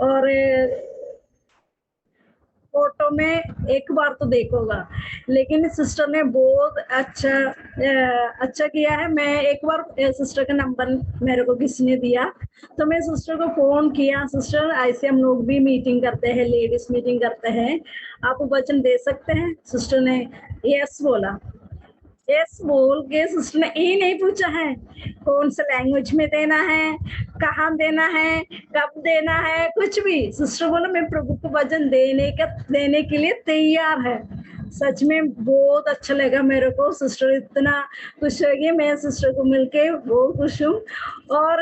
और फोटो में एक बार तो देखोगा, लेकिन सिस्टर ने बहुत अच्छा किया है। मैं एक बार सिस्टर का नंबर मेरे को किसी ने दिया, तो मैं सिस्टर को फोन किया, सिस्टर ऐसे हम लोग भी मीटिंग करते हैं, लेडीज मीटिंग करते हैं, आप वचन दे सकते हैं? सिस्टर ने यस बोला। यस बोल के सिस्टर ने ये नहीं पूछा है कौन सा लैंग्वेज में देना है, कहाँ देना है, कब देना है, कुछ भी। सिस्टर बोला मैं प्रभु को वचन देने के लिए तैयार है। सच में बहुत अच्छा लगा मेरे को, सिस्टर इतना खुश होगी, मैं सिस्टर को मिलके बहुत खुश हूँ। और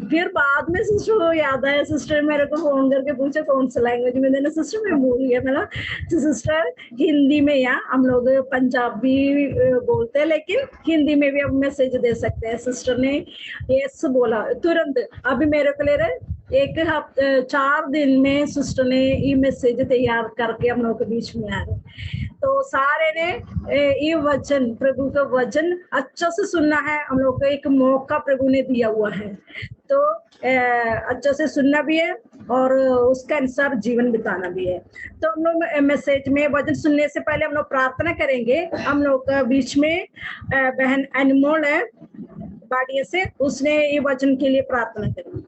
फिर बाद में सिस्टर को याद आया, सिस्टर मेरे को फोन करके पूछा कौन सा लैंग्वेज में देना। सिस्टर मैं भूल गया, मैंने तो सिस्टर हिंदी में, या हम लोग पंजाबी बोलते हैं, लेकिन हिंदी में भी अब मैसेज दे सकते हैं। सिस्टर ने यस बोला तुरंत। अभी मेरे को ले रहे 4 दिन में सिस्टर ने ये मैसेज तैयार करके हम लोग के बीच में आ रहे। तो सारे ने ये वचन, प्रभु का वचन अच्छा से सुनना है। हम लोग को एक मौका प्रभु ने दिया हुआ है, तो अच्छा से सुनना भी है और उसके अनुसार जीवन बिताना भी है। तो हम लोग मैसेज में वचन सुनने से पहले हम लोग प्रार्थना करेंगे। हम लोग का बीच में बहन अनमोल है बाड़िया से, उसने ये वचन के लिए प्रार्थना करी।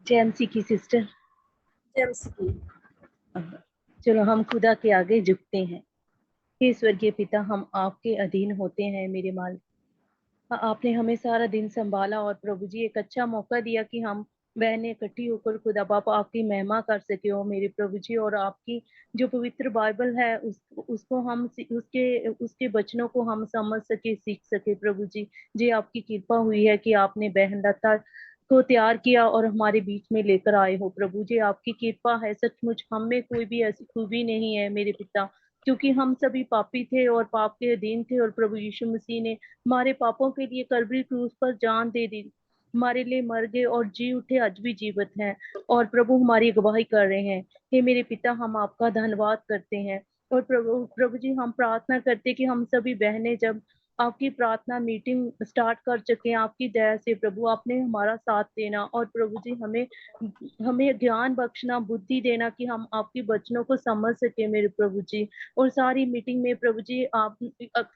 जेएमसी की सिस्टर। जेएमसी की। चलो हम खुदा के आगे झुकते हैं। हे स्वर्गीय पिता, हम आपके अधीन होते हैं मेरे मालिक। आपने हमें सारा दिन संभाला और प्रभु जी एक अच्छा मौका दिया कि हम बहनें इकट्ठी होकर खुदा बाप आपकी महिमा कर सके हो मेरे प्रभु जी। और आपकी जो पवित्र बाइबल है उसको हम उसके वचनों को हम समझ सके, सीख सके प्रभु जी। जी आपकी कृपा हुई है कि आपने बहन लता को तैयार किया और हमारे बीच में लेकर आए हो प्रभु जी। आपकी कृपा है सचमुच, हम में कोई भी ऐसी खूबी नहीं है मेरे पिता, क्योंकि हम सभी पापी थे और पाप के अधीन थे। और प्रभु यीशु मसीह ने हमारे पापों के लिए कलवरी क्रूस पर जान दे दी, हमारे लिए मर गए और जी उठे, आज भी जीवित हैं और प्रभु हमारी गवाही कर रहे हैं। हे मेरे पिता, हम आपका धन्यवाद करते हैं। और प्रभु जी हम प्रार्थना करते कि हम सभी बहनें जब आपकी प्रार्थना मीटिंग स्टार्ट कर चुके, आपकी दया से प्रभु आपने हमारा साथ देना और प्रभु जी हमें हमें ज्ञान बख्शना, बुद्धि देना कि हम आपकी वचनों को समझ सके मेरे प्रभु जी। और सारी मीटिंग में प्रभु जी आप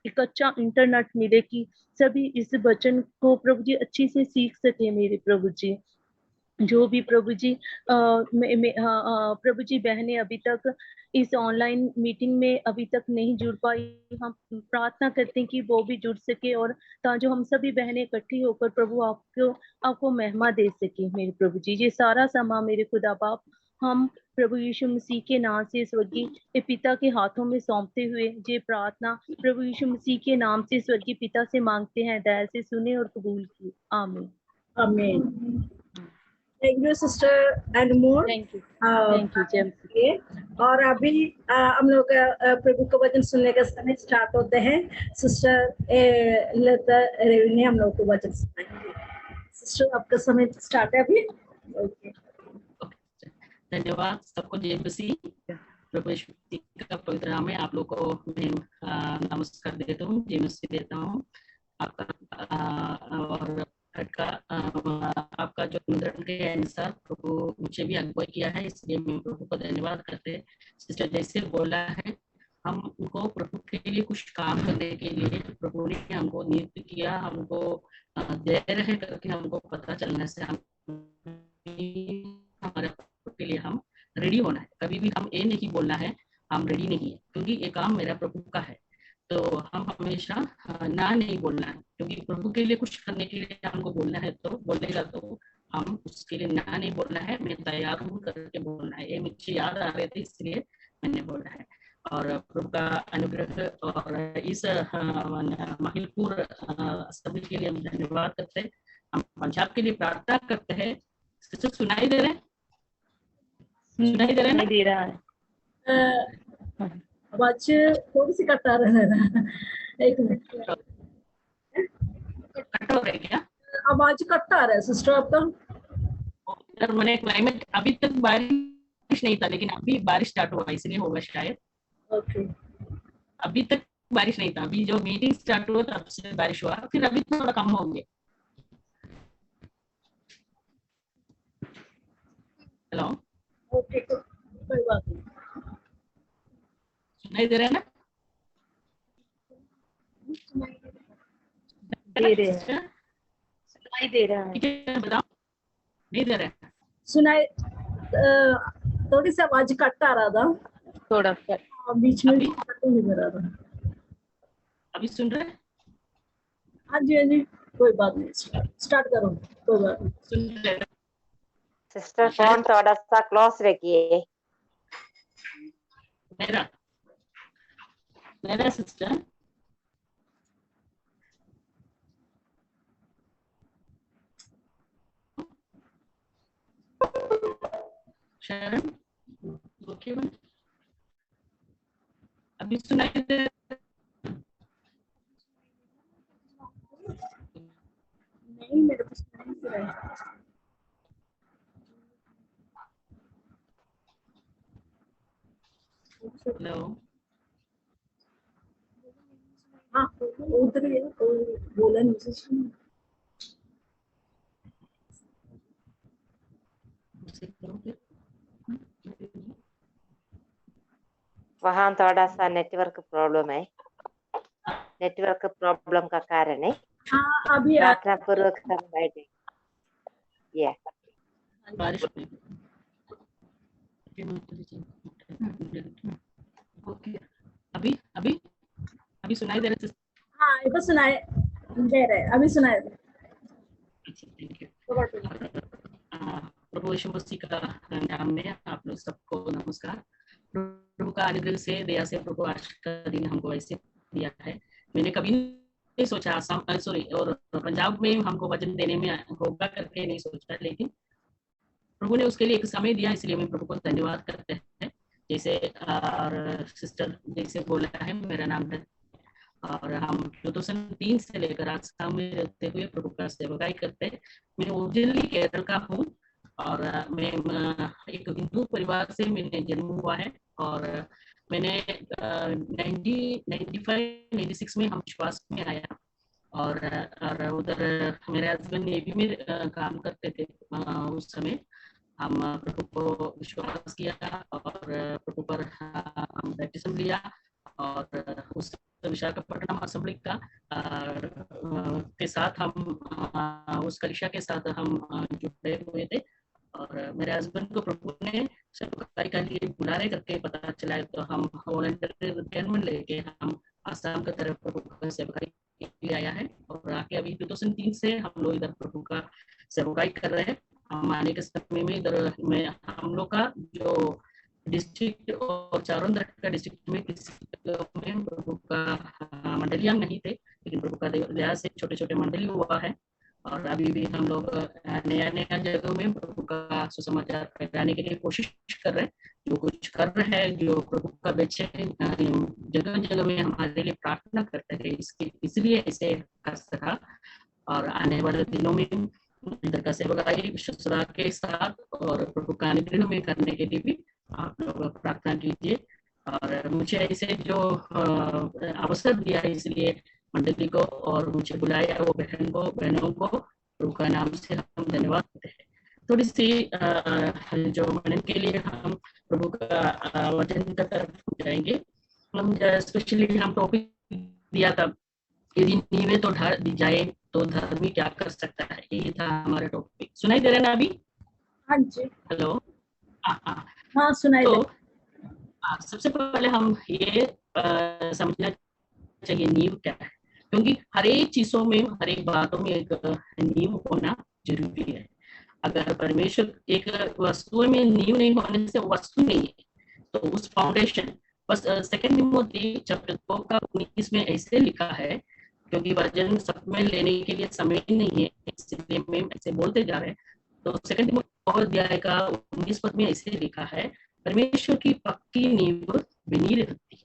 एक अच्छा इंटरनेट मिले कि सभी इस वचन को प्रभु जी अच्छी से सीख सके मेरे प्रभु जी। जो भी प्रभु जी प्रभु जी बहनें अभी तक इस ऑनलाइन मीटिंग में अभी तक नहीं जुड़ पाई, हम प्रार्थना करते हैं कि वो भी जुड़ सके और जो हम सभी बहनें इकट्ठी होकर प्रभु आपको महिमा दे सके मेरे प्रभु जी। ये सारा समा मेरे खुदा बाप हम प्रभु यीशु मसीह के नाम से स्वर्गीय पिता के हाथों में सौंपते हुए ये प्रार्थना प्रभु यीशु मसीह के नाम से स्वर्गीय पिता से मांगते हैं, दया से सुने और कबूल किए। आमीन। आमीन। Thank you sister Anmol. Thank you JMC. और अभी हम लोग प्रभु का वचन सुनने का समय स्टार्ट होते हैं। सिस्टर लता रेवनी हम लोग को वचन सुनाएंगे। सिस्टर आपका समय स्टार्ट है अभी। धन्यवाद सबको। जेएमसी प्रभु यीशु मसीह का पवित्र नाम में आप लोग को मैं नमस्कार देता हूँ, जेएमसी देता हूँ आपका और आपका जो निमंत्रण के अनुसार प्रभु मुझे भी अगुवाई किया है, इसलिए मैं प्रभु को धन्यवाद करते। सिस्टर जैसे बोला है, हम उनको प्रभु के लिए कुछ काम करने के लिए प्रभु ने हमको नियुक्त किया, हमको दे रहे करके हमको पता चलने से हम हमारे प्रभु के लिए हम रेडी होना है। कभी भी हम ये नहीं बोलना है हम रेडी नहीं है, क्योंकि ये काम मेरा प्रभु का है। तो हम हमेशा ना नहीं बोलना है, क्योंकि प्रभु के लिए कुछ करने के लिए हमको बोलना है, तो बोलेगा तो हम उसके लिए ना नहीं बोलना है, मैं तैयार हूँ करके बोलना है। ये मुझे याद आ रहे थे इसलिए मैंने बोला है। और प्रभु का अनुग्रह और इस महिलपुर सभी के लिए हम धन्यवाद करते हैं। हम पंजाब के लिए प्रार्थना करते हैं। सुनाई दे रहे हैं? सुनाई दे रहे हैं? नहीं दे रहा है। आवाज थोड़ी सी कटा रहा है, एक मिनट। कट हो रहा है क्या? आवाज कट आ रहा है सिस्टर आपका। मैंने क्लाइमेट अभी तक बारिश नहीं था, लेकिन अभी बारिश स्टार्ट हुआ इसलिए होगा शायद। ओके। अभी तक बारिश नहीं था, अभी जो मीटिंग स्टार्ट हुआ तब से बारिश हुआ, फिर अभी थोड़ा कम हो गया। ओके, कोई बात नहीं। सुनाई दे रहा है ना? दे रहे हैं, सुनाई दे रहा है। ठीक है, बताओ। नहीं दे रहा है? सुनाई थोड़ी सी आवाज कट आ रहा था, थोड़ा सा बीच में अभी कट नहीं दे रहा था। अभी सुन रहे हैं? हाँ जी, हाँ जी, कोई बात नहीं, स्टार्ट करो, कोई बात नहीं। सुन रहे हैं? सिस्टर फोन थोड़ा सा क्लोज रखिए। मेरा मेरा सिस्टर शरण, ओके बन? अभी सुनाई दे? नहीं, मेरे को सुनाई नहीं दे रहा है। हेलो, हाँ, उधर ही है, तो बोला नहीं सुना। उसे करोगे? वहाँ थोड़ा सा नेटवर्क प्रॉब्लम है। नेटवर्क प्रॉब्लम का कारण है। हाँ, अभी आ प्रार्थना पूर्वक सब बैठे। ये बारिश हुई। ओके, अभी अभी अभी सुनाई दे रहा है? हाँ, ये तो सुनाए दे रहे, अभी सुनाए दे। अच्छा, थैंक यू। कोई बात नहीं। प्रभु यीशु मसीह का नाम में आप लोग सबको नमस्कार। प्रभु का अनुग्रह से, दया से प्रभु आज का दिन हमको ऐसे दिया है। मैंने कभी नहीं सोचा आसाम सॉरी और पंजाब में हमको वचन देने में होगा करके नहीं सोचा, लेकिन प्रभु ने उसके लिए एक समय दिया, इसलिए मैं प्रभु को धन्यवाद करते हैं। जैसे और सिस्टर जैसे बोला है, मेरा नाम है और हम 2003 से लेकर आसाम में रहते हुए प्रभु का सेवकाई करते हैं। मैं ओरिजिनली केरल का हूँ और मैं एक हिंदू परिवार से मैंने जन्म हुआ है और मैंने 1996 में हम विश्वास में आया और उधर मेरे हस्बैंड नेवी में काम करते थे। उस समय हम प्रभु को विश्वास किया और प्रभु पर हम बैप्टिज्म लिया और उस विशाखापट्टनम असेंबली का के साथ हम उस कलिशा के साथ हम जुड़े हुए थे और मेरे हस्बैंड को प्रभु ने सेवकाई के लिए बुला रहे करके पता चला है, तो हम वॉलंटियर रिटायरमेंट लेके हम आसाम की तरफ प्रभु का सेवकाई के लिए आया है और आके अभी 2003 से हम लोग इधर प्रभु का सेवकाई कर रहे हैं। हम आने के समय में इधर में हम लोग का जो डिस्ट्रिक्ट और चारों तरफ का डिस्ट्रिक्ट में किसी में प्रभु का मंडलियां नहीं थे, लेकिन प्रभु का दया से छोटे छोटे मंडली हुआ है और अभी भी हम लोग नया नया जगह में प्रभु का सुसमाचार फैलाने के लिए कोशिश कर रहे हैं। जो कुछ कर रहे हैं, जो प्रभु का बच्चे जगह जगह में हमारे लिए प्रार्थना करते हैं, इसके इसलिए इसे कर सका और आने वाले दिनों में इधर का सेवकाई विश्वास के साथ और प्रभु का अनुग्रह में करने के लिए भी आप लोग प्रार्थना कीजिए। और मुझे ऐसे जो अवसर दिया है, इसलिए मंडली को और मुझे बुलाया वो बहनों को प्रभु का नाम से हम धन्यवाद देते हैं। थोड़ी सी जो मिनट के लिए हम प्रभु का वचन की तरफ जाएंगे। हम स्पेशली हम टॉपिक दिया था, यदि नींवें तो ढा दी जाए तो धर्मी क्या कर सकता है, ये था हमारा टॉपिक। सुनाई दे रहा है ना अभी? हाँ जी, हेलो, हाँ सुनाई तो दे। सबसे पहले हम ये समझना चाहिए नींव क्या है, क्योंकि हर एक चीजों में हर एक बातों में एक नींव होना जरूरी है। अगर परमेश्वर एक वस्तु में नींव नहीं होने से वस्तु नहीं है, तो उस फाउंडेशन बस सेकंड तिमोथी चैप्टर 2 का 19 में ऐसे लिखा है, क्योंकि वचन सब में लेने के लिए समय नहीं है, इसलिए मैं ऐसे बोलते जा रहे हैं। तो सेकंड तिमोथी अध्याय का 19 पद में ऐसे लिखा है, परमेश्वर की पक्की नींव बनी रहती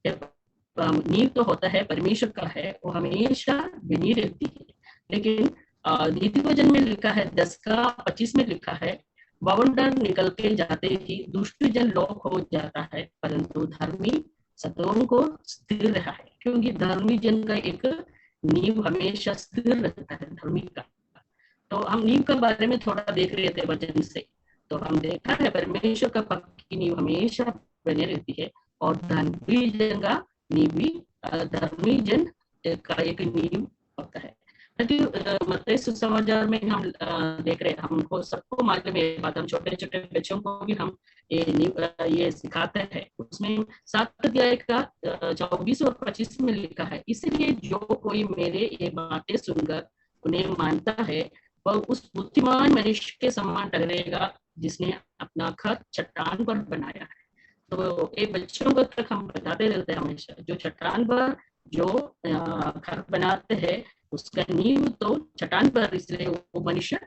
है। नींव तो होता है परमेश्वर का है, वो हमेशा बनी रहती है। लेकिन नीति वचन में लिखा है 10 का 25 में लिखा है, बवंडर निकल के जाते ही दुष्ट जन लोप हो जाता है, परंतु धर्मी सदैव को स्थिर रहा है। क्योंकि धर्मी जन का एक नींव हमेशा स्थिर रहता है, धर्मी का। तो हम नींव के बारे में थोड़ा देख रहे थे वचन से। तो हम देखा है परमेश्वर का पक्की नींव हमेशा बने रहती है और धर्मी जन का नींव भी धर्मी जन का एक नींव होता है। मत्ती सुसमाचार में हम देख रहे हैं, हमको सबको मालूम है बात, हम छोटे छोटे बच्चों को भी हम ये सिखाते हैं। उसमें 7 अध्याय का 24 और 25 में लिखा है, इसलिए जो कोई मेरे ये बातें सुनकर उन्हें मानता है वह उस बुद्धिमान मनुष्य के समान ठहरेगा जिसने अपना घर चट्टान पर बनाया है। तो ये बच्चों को तक हम बताते रहते हैं हमेशा, जो चट्टान पर जो घर बनाते हैं उसका नींव तो चट्टान पर, इसलिए वो मनुष्य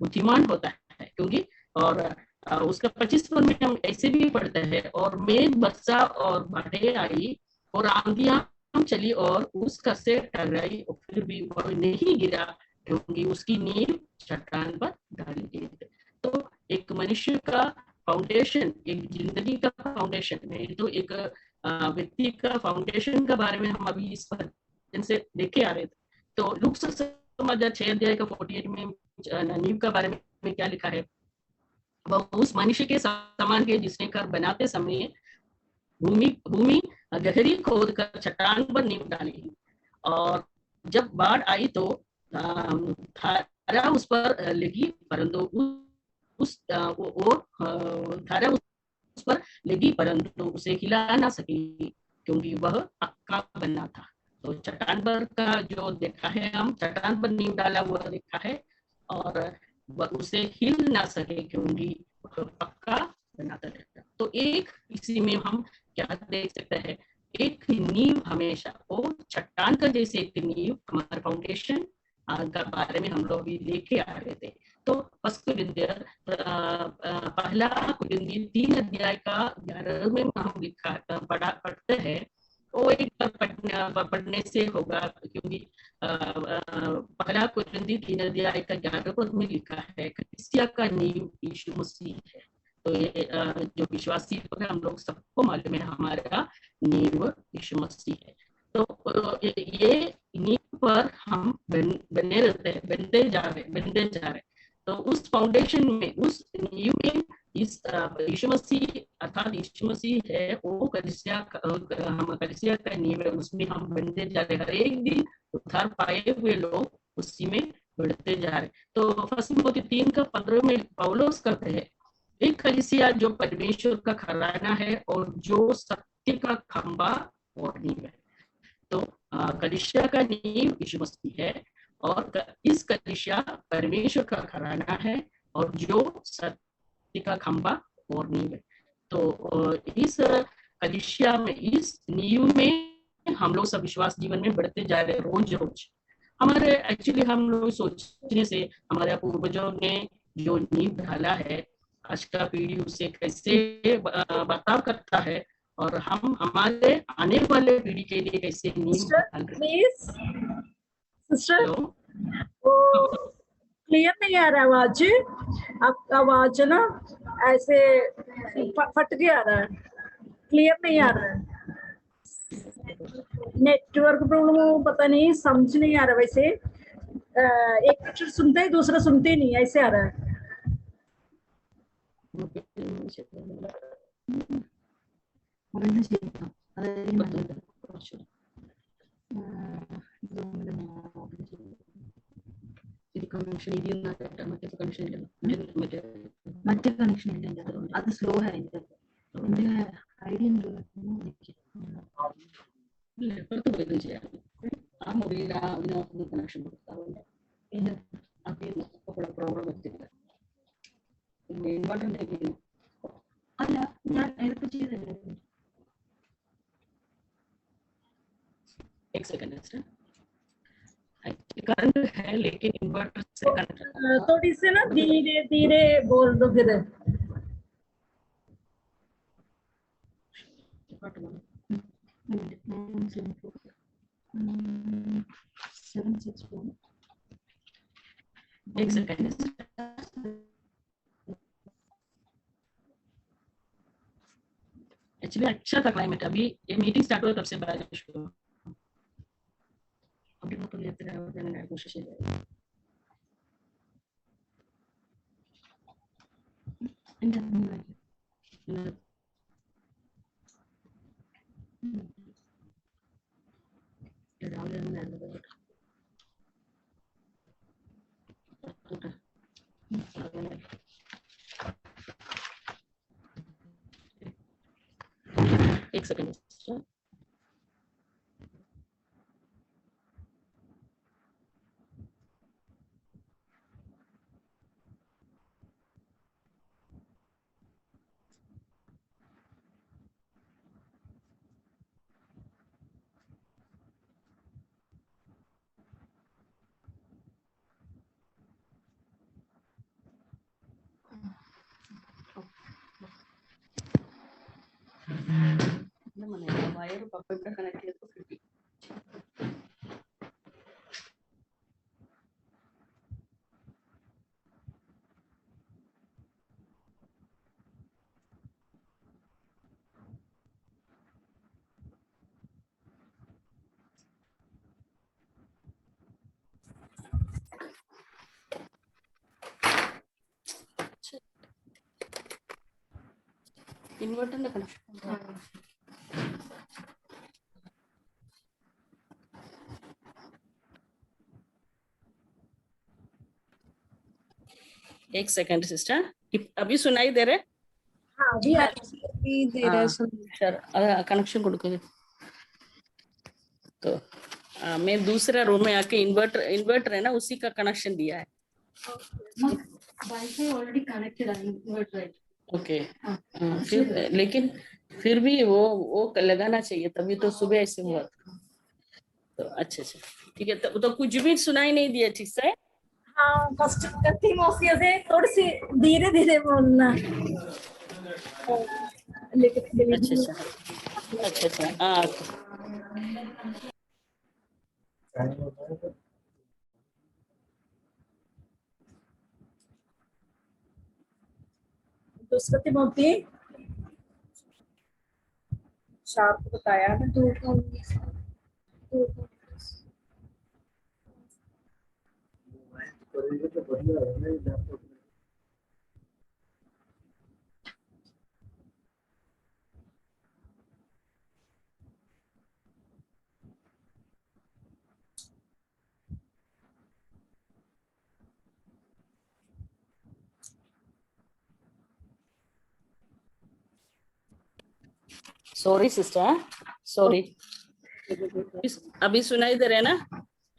बुद्धिमान होता है। क्योंकि और उसका 25 में हम ऐसे भी पढ़ते हैं, और मेघ बरसा और बाढ़ें आई और आंधियां चली और उस घर से टकराई, फिर भी वह नहीं गिरा क्योंकि उसकी नींव चट्टान पर डाली गई थी। तो एक मनुष्य का फाउंडेशन, एक जिंदगी का फाउंडेशन है, तो एक व्यक्ति का फाउंडेशन के बारे में हम अभी इस पर से देखे आ रहे थे। तो लूक सुसमाचार 6 अध्याय का 48 में नींव के बारे में क्या लिखा है, वह उस मनुष्य के समान है जिसने घर बनाते समय भूमि गहरी खोद कर चट्टान पर नींव डाली, और जब बाढ़ आई तो धारा उस पर लगी, परंतु धारा उस पर लगी परंतु उसे हिला ना सकी क्योंकि वह पक्का बना था। तो चट्टान पर का जो देखा है, हम चट्टान पर नींव डाला हुआ देखा है और वह उसे हिल ना सके क्योंकि वह पक्का बनाता रहता। तो एक इसी में हम क्या देख सकते हैं, एक नींव हमेशा वो चट्टान का जैसे एक नींव हमारा फाउंडेशन का बारे में हम लोग भी लेके आ रहे थे। तो पहला कुरिन्थियर 3 अध्याय का 11 में हम पढ़ते हैं, वो एक बार पढ़ने से होगा क्योंकि पहला कुरिन्थियर 3 अध्याय का 11 पद में लिखा है, कलीसिया का नींव यीशु मसीह है। तो ये जो विश्वासी लोग हैं, हम लोग सबको मालूम है हमारा नींव यीशु मसीह है। तो ये नींव पर हम बने रहते हैं, बनते जा रहे। तो उस फाउंडेशन में, उस नींव में इस यीशु मसीह अर्थात यीशु मसीह है, वो कलीसिया का नींव है, उसमें हम बनते जा रहे। हर एक दिन उद्धार पाए हुए लोग उसी में बढ़ते जा रहे। तो फर्स्ट तिमोथी 3:15 में पौलुस कहते हैं, एक कलीसिया जो परमेश्वर का घराना है और जो सत्य का खंभा और नींव है। तो कलीसिया का नींव यीशु मसीह है और इस कलीसिया परमेश्वर का घराना है और जो सत्य का खंभा और नींव है। तो इस कलीसिया में, इस नींव में हम लोग सब विश्वास जीवन में बढ़ते जा रहे रोज रोज। हमारे एक्चुअली हम लोग सोचने से हमारे पूर्वजों ने जो नींव ढाला है, आज का पीढ़ी उसे कैसे बर्ताव करता है और हम हमारे आने वाले पीढ़ी के लिए कैसे नींव डाल रहे हैं। सिस्टर वो क्लियर नहीं आ रहा आवाज, आपका आवाज ना ऐसे फट के आ रहा है, क्लियर नहीं आ रहा है। नेटवर्क प्रॉब्लम हो, पता नहीं, समझ नहीं आ रहा। वैसे एक अक्षर सुनते ही दूसरा सुनते नहीं, ऐसे आ रहा है। മറ്റേ കണക്ഷൻ ഇല്ല, അത് സ്ലോ ആയി എന്റെ ഐഡിയ അല്ല, ഞാൻ എടുത്ത് ചെയ്തല്ലേ. एक सेकंड करंट है लेकिन इन्वर्टर से करंट थोड़ी से ना धीरे धीरे बोल दो फिर। एक सेकंड। एक्चुअली अच्छा था क्लाइमेट, अभी ये मीटिंग स्टार्ट हुआ तब से बारिश हुआ। अभी तो लेते हैं कोशिश है। എൻ്റെ അമ്മ രാവിലെ നടന്നത് അങ്ങനെ एक सेकंड सिस्टर वायर पापा ഇവിടെ കണക്ട് ചെയ്തപ്പോൾ കിട്ടി ഇൻവെർട്ടറിന്റെ കണക്ഷൻ एक सेकंड सिस्टर अभी सुनाई दे रहे हाँ अभी दे रहा है सुन। सर कनेक्शन കൊടുക്കുക तो मैं दूसरा रूम में आके इन्वर्टर है ना उसी का कनेक्शन दिया है वाईफाई ऑलरेडी कनेक्टेड है इन्वर्टर है ओके फिर लेकिन फिर भी वो लगाना चाहिए तभी तो सुबह ऐसे हुआ तो अच्छा ठीक है तो कुछ भी सुनाई नहीं दिया ठीक से हाँ फर्स्ट तीमोथियस से थोड़ी सी धीरे धीरे बोलना लेकिन अच्छा हाँ दूसरा तिमोथी शार्प बताया ना सॉरी सिस्टर सॉरी अभी सुनाई दे रहे हैं ना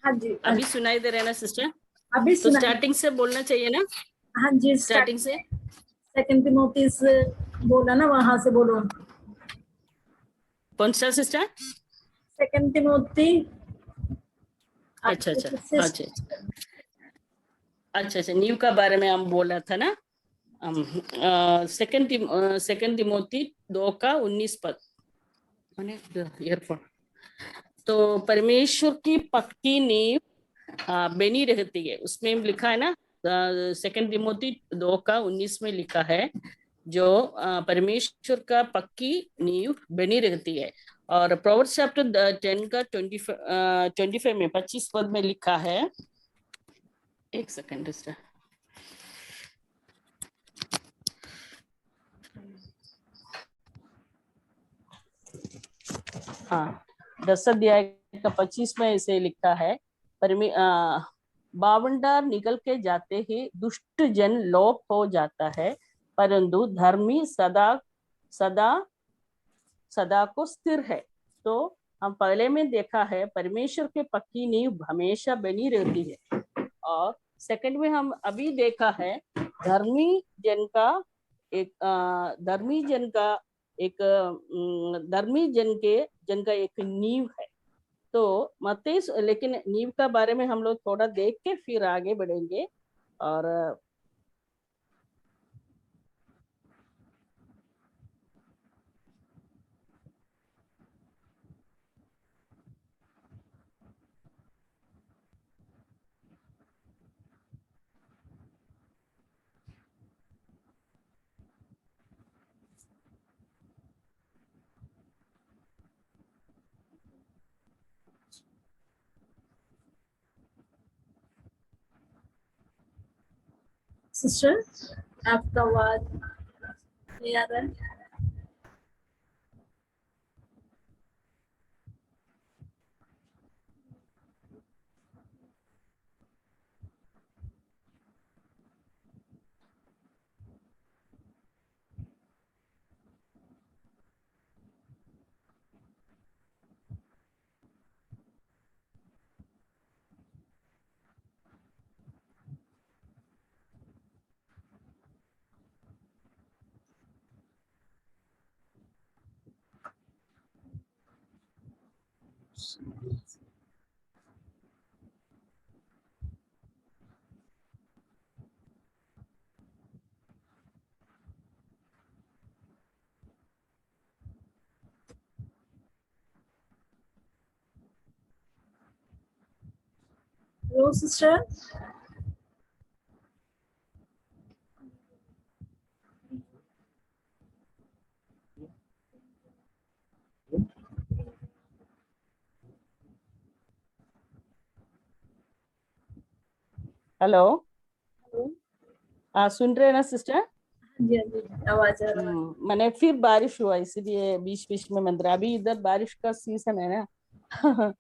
हाँ जी अभी सुनाई दे रहे हैं ना सिस्टर अभी तो स्टार्टिंग से बोलना चाहिए ना हाँ जी स्टार्टिंग से सेकंड तिमोथी बोला ना वहां से बोलो कौन सा सिस्टर सेकंड तिमोथी अच्छा न्यू का बारे में हम बोला था ना सेकंड तिमोथी 2:19 ईयरफोन तो परमेश्वर की पक्की नींव बनी रहती है उसमें लिखा है ना सेकंड तिमोथी 2:19 में लिखा है जो परमेश्वर का पक्की नींव बनी रहती है और प्रोवर्ब्स चैप्टर 10 का 25 में 25 पद में लिखा है एक सेकंड सिस्टर हाँ 10 अध्याय का 25 में इसे लिखा है बावंडार निकल के जाते ही दुष्ट जन लोप हो जाता है परंतु धर्मी सदा सदा सदा को स्थिर है तो हम पहले में देखा है परमेश्वर के पक्की नींव हमेशा बनी रहती है और सेकंड में हम अभी देखा है धर्मी जन का एक नींव है तो मत्ती लेकिन नींव का बारे में हम लोग थोड़ा देख के फिर आगे बढ़ेंगे और सिस्टर आपका आवाज नहीं आ रहा है। Hello sister. हेलो। सुन रहे हैं ना सिस्टर? जी हाँ जी, आवाज आ रहा है। मैंने फिर बारिश हुआ इसीलिए बीच बीच में मंदिर, अभी इधर बारिश का सीजन है ना।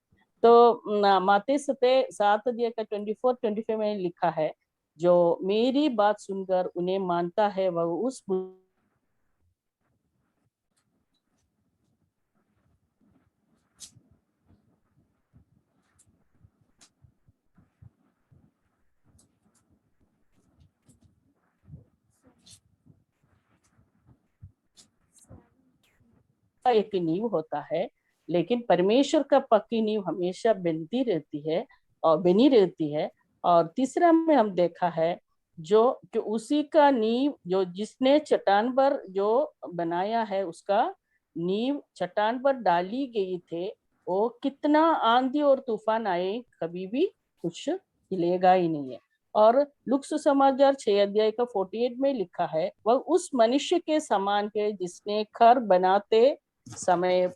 तो माते सते 7 अध्याय का 24-25 में लिखा है, जो मेरी बात सुनकर उन्हें मानता है वह उस एक नींव होता है, लेकिन परमेश्वर का पक्की नींव हमेशा बनती रहती है और बनी रहती है। और तीसरा में हम देखा है जो कि उसी का नींव, जो जिसने चट्टान पर जो बनाया है उसका नींव चट्टान पर डाली गई थे, वो कितना आंधी और तूफान आए कभी भी कुछ हिलेगा ही नहीं है। और लुक सुसमाचार 6 अध्याय का 48 में लिखा है, वह उस मनुष्य के समान है जिसने घर बनाते समय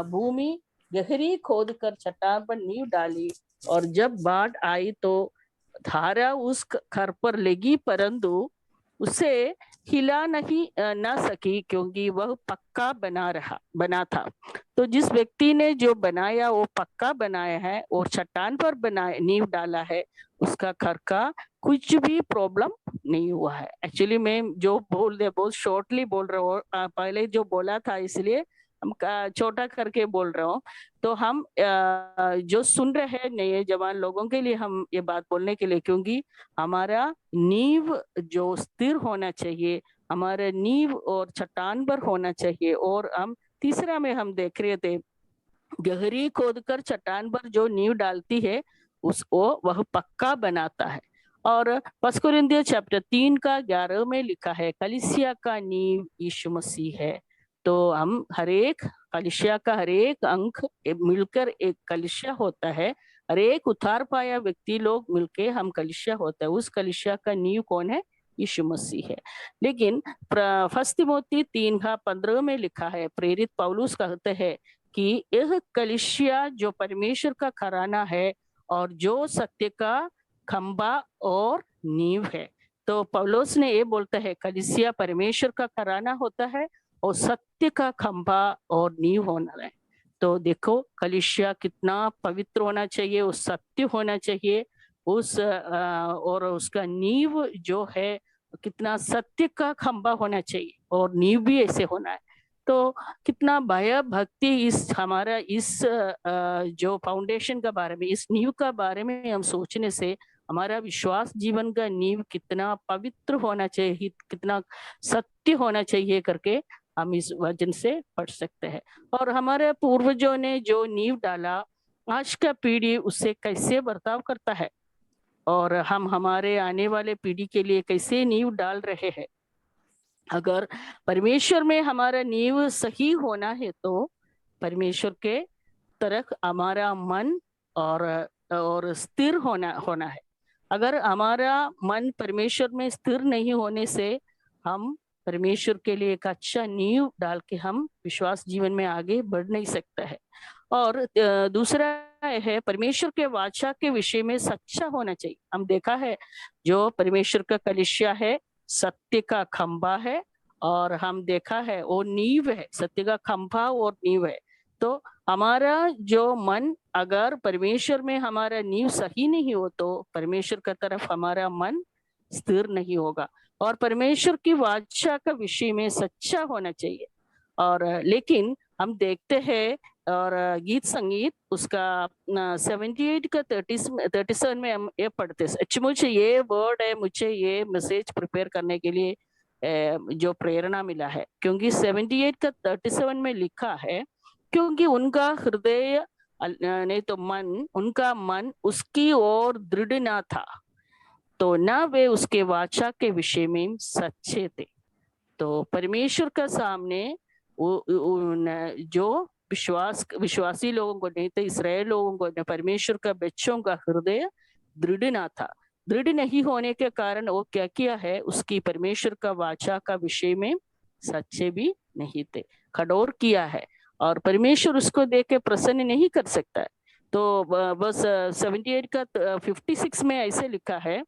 भूमि गहरी खोद कर चट्टान पर नींव डाली, और जब बाढ़ आई तो धारा उस घर पर लगी, परंतु उसे हिला नहीं ना सकी क्योंकि वह पक्का बना था। तो जिस व्यक्ति ने जो बनाया वो पक्का बनाया है और चट्टान पर बनाया नींव डाला है, उसका घर का कुछ भी प्रॉब्लम नहीं हुआ है। एक्चुअली मैं जो बहुत शॉर्टली बोल रहा हूँ, पहले जो बोला था इसलिए हम छोटा करके बोल रहा हूँ। तो हम जो सुन रहे हैं नए जवान लोगों के लिए हम ये बात बोलने के लिए, क्योंकि हमारा नींव जो स्थिर होना चाहिए, हमारा नींव और चट्टान पर होना चाहिए। और हम तीसरा में हम देख रहे थे, गहरी खोद कर चट्टान पर जो नींव डालती है उसको वह पक्का बनाता है। और 1 कोरिन्थियों चैप्टर 3 का 11 में लिखा है, कलीसिया का नींव यीशु मसीह है। तो हम हरेक कलीसिया का हरेक अंक मिलकर एक कलीसिया होता है, हरेक उतार पाया व्यक्ति लोग मिलके हम कलीसिया होता है। उस कलीसिया का नींव कौन है? यीशु मसीह है। लेकिन 1 तिमोथी 3:15 में लिखा है, प्रेरित पौलुस कहते हैं कि यह कलीसिया जो परमेश्वर का घराना है और जो सत्य का खंबा और नींव है। तो पौलुस ने ये बोलता है कलीसिया परमेश्वर का घराना होता है और सत्य का खंबा और नींव होना है। तो देखो कलीसिया कितना पवित्र होना चाहिए, उस सत्य होना चाहिए, उस और उसका नींव जो है कितना सत्य का खंबा होना चाहिए और नींव भी ऐसे होना है। तो कितना भय भक्ति इस हमारा इस जो फाउंडेशन का बारे में, इस नींव का बारे में हम सोचने से हमारा विश्वास जीवन का नींव कितना पवित्र होना चाहिए, कितना सत्य होना चाहिए करके हम इस वचन से पढ़ सकते हैं। और हमारे पूर्वजों ने जो नींव डाला, आज का पीढ़ी उससे कैसे बर्ताव करता है और हम हमारे आने वाले पीढ़ी के लिए कैसे नींव डाल रहे हैं। अगर परमेश्वर में हमारा नींव सही होना है तो परमेश्वर के तरफ हमारा मन और स्थिर होना है। अगर हमारा मन परमेश्वर में स्थिर नहीं होने से हम परमेश्वर के लिए एक अच्छा नींव डाल के हम विश्वास जीवन में आगे बढ़ नहीं सकता है। और दूसरा है परमेश्वर के वाचा के विषय में सच्चा होना चाहिए। हम देखा है जो परमेश्वर का कलीसिया है सत्य का खंबा है और हम देखा है वो नींव है, सत्य का खंभा और नींव है। तो हमारा जो मन अगर परमेश्वर में हमारा नींव सही नहीं हो तो परमेश्वर का तरफ हमारा मन स्थिर नहीं होगा। और परमेश्वर की वाचा का विषय में सच्चा होना चाहिए। और लेकिन हम देखते हैं और गीत संगीत उसका 78 का 37 में हम ये पढ़ते हैं। मुझे ये वर्ड है, मुझे ये मैसेज प्रिपेयर करने के लिए जो प्रेरणा मिला है, क्योंकि 78 का 37 में लिखा है, क्योंकि उनका हृदय नहीं तो मन, उनका मन उसकी ओर दृढ़ ना था, तो ना वे उसके वाचा के विषय में सच्चे थे। तो परमेश्वर का सामने जो विश्वासी लोगों को नहीं तो इसराइल लोगों को परमेश्वर का बच्चों का हृदय दृढ़ ना था। दृढ़ नहीं होने के कारण वो क्या किया है, उसकी परमेश्वर का वाचा का विषय में सच्चे भी नहीं थे, खडोर किया है, और परमेश्वर उसको देख के प्रसन्न नहीं कर सकता है। तो बस 78 का 56 में ऐसे लिखा है,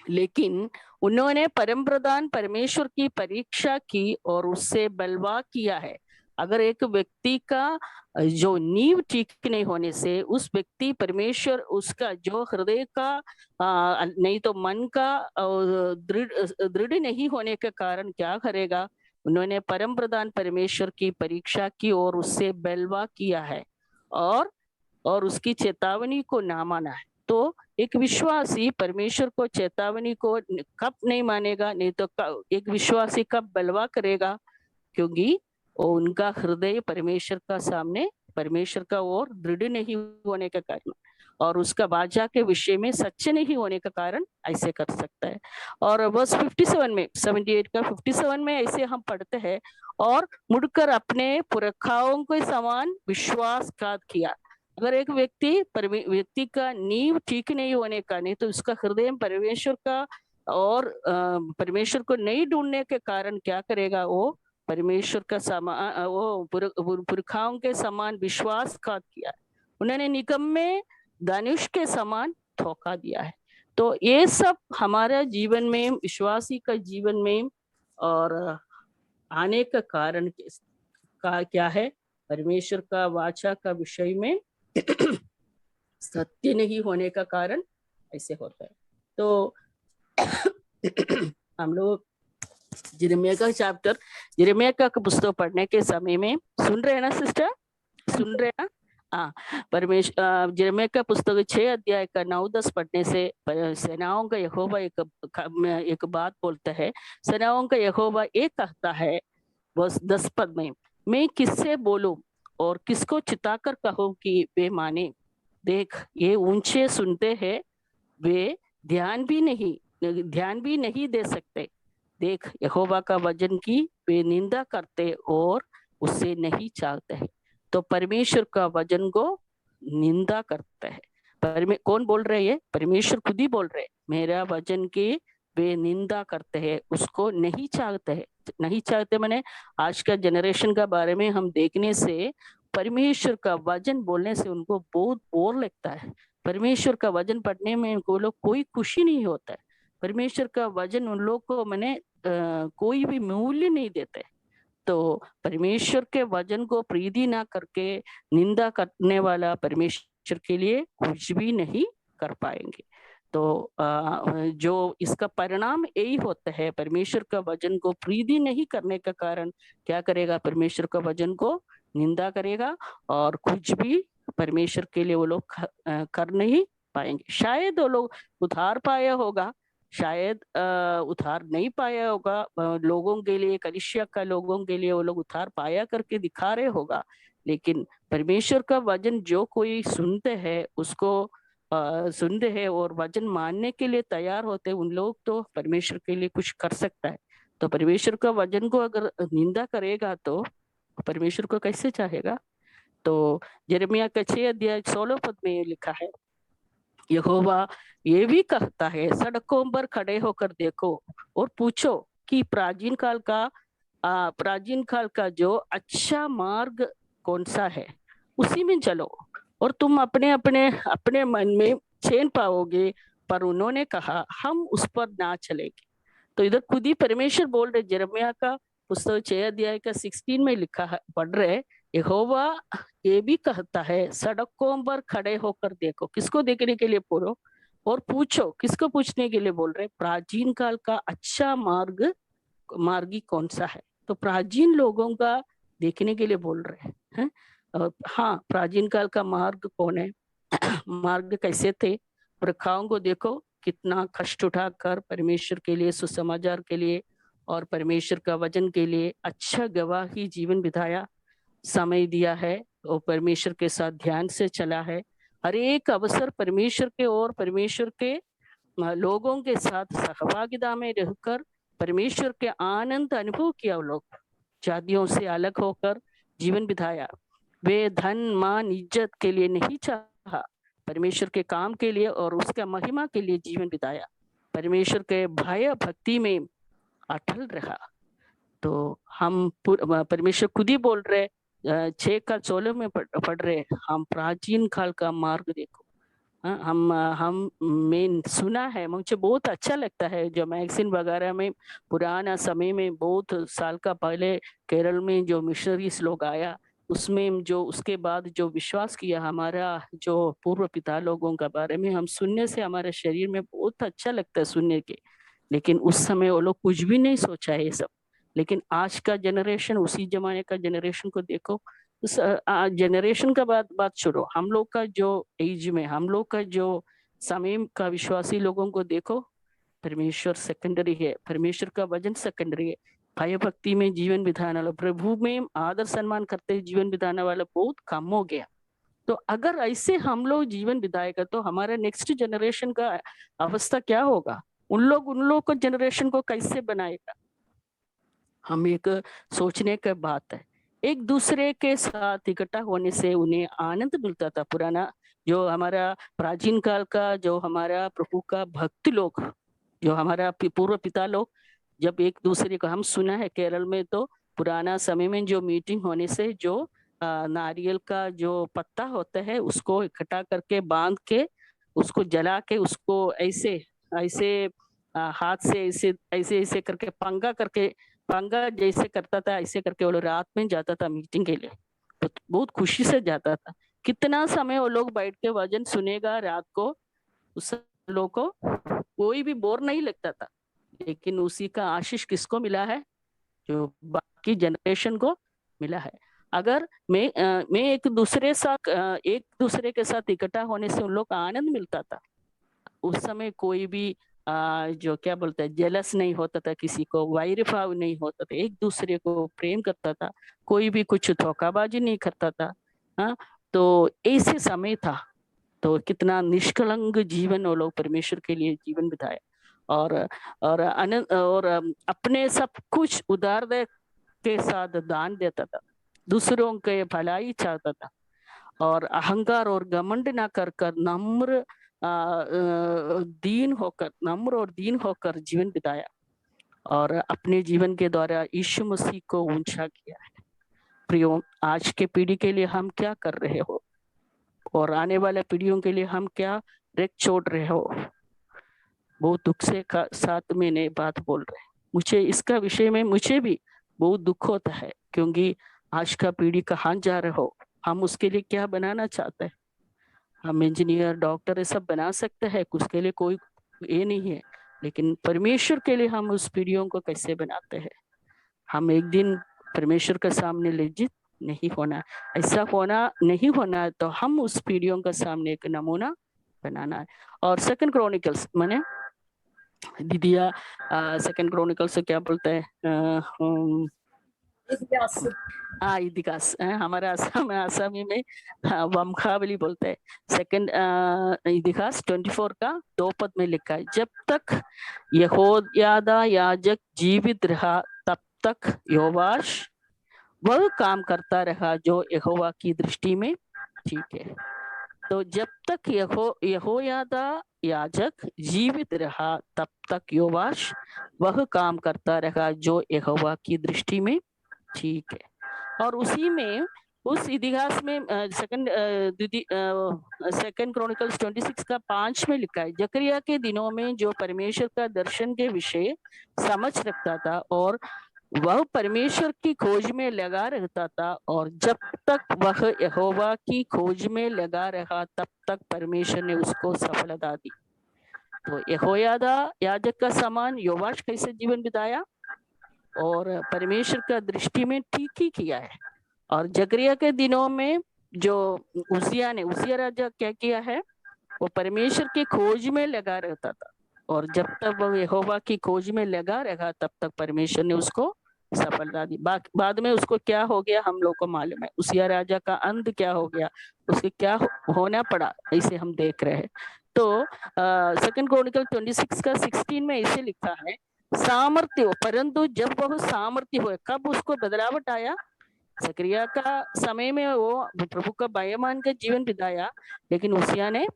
लेकिन उन्होंने परम प्रधान परमेश्वर की परीक्षा की और उससे बलवा किया है। अगर एक व्यक्ति का जो नींव ठीक नहीं होने से उस व्यक्ति परमेश्वर उसका जो हृदय का नहीं तो मन का दृढ़ नहीं होने के कारण क्या करेगा, उन्होंने परम प्रधान परमेश्वर की परीक्षा की और उससे बलवा किया है और उसकी चेतावनी को ना माना है। तो एक विश्वासी परमेश्वर को चेतावनी को कब नहीं मानेगा, नहीं तो एक विश्वासी कब बलवा करेगा, क्योंकि उनका हृदय परमेश्वर का सामने परमेश्वर का और दृढ़ नहीं होने के कारण और उसका वाचा के विषय में सच्चे नहीं होने के कारण ऐसे कर सकता है। और वर्स 57 में 78 का 57 में ऐसे हम पढ़ते हैं, और मुड़कर अपने पुरखाओं के समान विश्वासघात किया। अगर एक व्यक्ति का नींव ठीक नहीं होने का, नहीं तो उसका हृदय परमेश्वर का और परमेश्वर को नहीं ढूंढने के कारण क्या करेगा, वो परमेश्वर का समान वो पुरखाओं के समान विश्वासघात किया। उन्होंने निकम्मे धनुष के समान धोखा दिया है। तो ये सब हमारा जीवन में, विश्वासी का जीवन में और आने का कारण क्या है, परमेश्वर का वाचा का विषय में सत्य नहीं होने का कारण ऐसे होता है। तो हम लोग यिर्मयाह का चैप्टर, यिर्मयाह का पुस्तक पढ़ने के समय में सुन रहे हैं ना सिस्टर, सुन रहे हैं ना? हाँ, यिर्मयाह का पुस्तक 6 अध्याय का 9-10 पढ़ने से सेनाओं का यहोवा एक बात बोलता है। सेनाओं का यहोवा एक कहता है बस 10 पद में, मैं किससे बोलूं और किसको चिताकर कहूं कि वे माने। देख, ये ऊंचे सुनते हैं, वे ध्यान भी नहीं दे सकते। देख, यहोवा का वचन की वे निंदा करते और उससे नहीं चाहते हैं। तो परमेश्वर का वचन को निंदा करता है। कौन बोल रहे हैं? परमेश्वर खुद ही बोल रहे हैं, मेरा वचन की वे निंदा करते हैं, उसको नहीं चाहते हैं। नहीं चाहते मैंने आज का जनरेशन का बारे में हम देखने से परमेश्वर का वचन बोलने से उनको बहुत बोर लगता है। परमेश्वर का वचन पढ़ने में उनको लोग कोई खुशी नहीं होता है। परमेश्वर का वचन उन लोग को मैंने कोई भी मूल्य नहीं देते। तो परमेश्वर के वचन को प्रीति ना करके निंदा करने वाला परमेश्वर के लिए कुछ भी नहीं कर पाएंगे। तो जो इसका परिणाम यही होता है, परमेश्वर का वचन को प्रीति नहीं करने का कारण क्या करेगा, परमेश्वर का वचन को निंदा करेगा और कुछ भी परमेश्वर के लिए वो लोग कर नहीं पाएंगे। शायद वो लोग उद्धार पाया होगा, शायद उद्धार नहीं पाया होगा, लोगों के लिए, कलीसिया का लोगों के लिए वो लोग उद्धार पाया करके दिखा रहे होगा, लेकिन परमेश्वर का वचन जो कोई सुनते हैं उसको सुनते हैं और वचन मानने के लिए तैयार होते हैं, उन लोग तो परमेश्वर के लिए कुछ कर सकता है। तो परमेश्वर का वचन को अगर निंदा करेगा तो परमेश्वर को कैसे चाहेगा। तो यिर्मयाह का 6 अध्याय 16 पद में लिखा है, यहोवा ये भी कहता है, सड़कों पर खड़े होकर देखो और पूछो कि प्राचीन काल का जो अच्छा मार्ग कौन सा है, उसी में चलो और तुम अपने मन में चैन पाओगे। पर उन्होंने कहा, हम उस पर ना चलेंगे। तो इधर खुद ही परमेश्वर बोल रहे, यिर्मयाह का पुस्तक 6 अध्याय का 16 में लिखा है, पढ़ रहे, यहोवा ये भी कहता है, सड़कों पर खड़े होकर देखो, किसको देखने के लिए बोलो, और पूछो, किसको पूछने के लिए बोल रहे, प्राचीन काल का अच्छा मार्गी कौन सा है। तो प्राचीन लोगों का देखने के लिए बोल रहे हैं। हाँ, प्राचीन काल का मार्ग कौन है, मार्ग कैसे थे, प्रखाओं को देखो, कितना कष्ट उठाकर परमेश्वर के लिए, सुसमाचार के लिए और परमेश्वर का वचन के लिए अच्छा गवाही जीवन बिताया, समय दिया है और परमेश्वर के साथ ध्यान से चला है। हर एक अवसर परमेश्वर के और परमेश्वर के लोगों के साथ सहभागिता में रहकर परमेश्वर के आनंद अनुभव किया। लोग जातियों से अलग होकर जीवन बिताया। वे धन मान इज्जत के लिए नहीं चाहा, परमेश्वर के काम के लिए और उसका महिमा के लिए जीवन बिताया। परमेश्वर के भय भक्ति में अटल रहा। तो हम परमेश्वर खुद ही बोल रहे, 6:16 में पढ़ रहे, हम प्राचीन काल का मार्ग देखो। मैं सुना है, मुझे बहुत अच्छा लगता है, जो मैगजीन वगैरह में पुराना समय में बहुत साल का पहले केरल में जो मिशनरीज लोग आया, उसमें जो उसके बाद जो विश्वास किया, हमारा जो पूर्व पिता लोगों का बारे में हम सुनने से हमारे शरीर में बहुत अच्छा लगता है सुनने के। लेकिन उस समय वो लोग कुछ भी नहीं सोचा है ये सब। लेकिन आज का जनरेशन, उसी जमाने का जनरेशन को देखो, उस जनरेशन का बात छोड़ो, हम लोग का जो एज में, हम लोग का जो समय का विश्वासी लोगों को देखो, परमेश्वर सेकेंडरी है, परमेश्वर का वचन सेकेंडरी है। भय भक्ति में जीवन बिताने वाला, प्रभु में आदर सम्मान करते जीवन बिताने वाला बहुत कम हो गया। तो अगर ऐसे हम लोग जीवन बिताएगा तो हमारे नेक्स्ट जनरेशन का अवस्था क्या होगा? उन लोग को जनरेशन को कैसे बनाएगा? हम एक सोचने का बात है। एक दूसरे के साथ इकट्ठा होने से उन्हें आनंद मिलता था। पुराना जो हमारा प्राचीन काल का जो हमारा प्रभु का भक्त लोग, जो हमारा पूर्व पिता लोग, जब एक दूसरे को, हम सुना है केरल में तो पुराना समय में जो मीटिंग होने से जो नारियल का जो पत्ता होता है उसको इकट्ठा करके बांध के उसको जला के उसको ऐसे हाथ से ऐसे करके पंगा जैसे करता था, ऐसे करके वो लोग रात में जाता था मीटिंग के लिए। तो बहुत खुशी से जाता था। कितना समय वो लोग बैठ के वचन सुनेगा रात को, उस लोग को कोई भी बोर नहीं लगता था। लेकिन उसी का आशीष किसको मिला है? जो बाकी जनरेशन को मिला है। अगर मैं एक दूसरे के साथ इकट्ठा होने से उन लोग का आनंद मिलता था। उस समय कोई भी जो क्या बोलते हैं, जेलस नहीं होता था, किसी को वैर भाव नहीं होता था, एक दूसरे को प्रेम करता था, कोई भी कुछ धोखाबाजी नहीं करता था। हाँ, तो ऐसे समय था। तो कितना निष्कलंक जीवन वो लोग परमेश्वर के लिए जीवन बिताए और अपने सब कुछ उदारता के साथ दान देता था, दूसरों के भलाई चाहता था और अहंकार और घमंड ना कर नम्र और दीन होकर जीवन बिताया और अपने जीवन के द्वारा यीशु मसीह को ऊंचा किया है। प्रियो, आज के पीढ़ी के लिए हम क्या कर रहे हो और आने वाले पीढ़ियों के लिए हम क्या रेख छोड़ रहे हो? बहुत दुख से साथ में बात बोल रहे हैं। मुझे इसका विषय में मुझे भी बहुत दुख होता है, क्योंकि आज का पीढ़ी कहाँ जा रहे हो, हम उसके लिए क्या बनाना चाहते हैं। हम इंजीनियर डॉक्टर ये सब बना सकते हैं, उसके लिए कोई ये नहीं है, लेकिन परमेश्वर के लिए हम उस पीढ़ियों को कैसे बनाते हैं? हम एक दिन परमेश्वर के सामने लज्जित नहीं होना, ऐसा नहीं होना, तो हम उस पीढ़ियों के सामने एक नमूना बनाना है। और सेकंड क्रॉनिकल्स मैंने दीदिया सेकंड क्रॉनिकल्स से क्या बोलते हैं, इतिहास हमारे आसामी में वंशावली बोलते हैं। सेकंड इतिहास 24 का 2 पद में लिखा है, जब तक यहोयादा याजक जीवित रहा तब तक योवाश वह काम करता रहा जो यहोवा की दृष्टि में ठीक है। तो जब तक यहोयादा याजक जीवित रहा तब तक योवाश वह काम करता रहा जो यहोवा की दृष्टि में ठीक है। और उसी में उस इतिहास में सेकंड क्रॉनिकल्स 26 का 5 में लिखा है, जकरिया के दिनों में जो परमेश्वर का दर्शन के विषय समझ रखता था और वह परमेश्वर की खोज में लगा रहता था, और जब तक वह यहोवा की खोज में लगा रहा तब तक परमेश्वर ने उसको सफलता दी। तो यहोयादा याजक का समान योवाश कैसे जीवन बिताया और परमेश्वर का दृष्टि में ठीक ही किया है। और जकरिया के दिनों में जो उसिया राजा क्या किया है, वो परमेश्वर की खोज में लगा रहता था, और जब तक वह यहोवा की खोज में लगा रहा तब तक परमेश्वर ने उसको सफलता दी। बाद में उसको क्या हो गया हम लोग को मालूम है, उसिया राजा का अंत क्या हो गया, उसके क्या होना पड़ा, इसे हम देख रहे हैं। तो सेकंड क्रॉनिकल 26 का 16 में इसे लिखा है, सामर्थ्य हो, परंतु जब वह सामर्थ्य हुए, कब उसको बदलावट आया, जकरिया का समय में वो प्रभु का भय मान के जीवन बिताया, लेकिन उसिया ने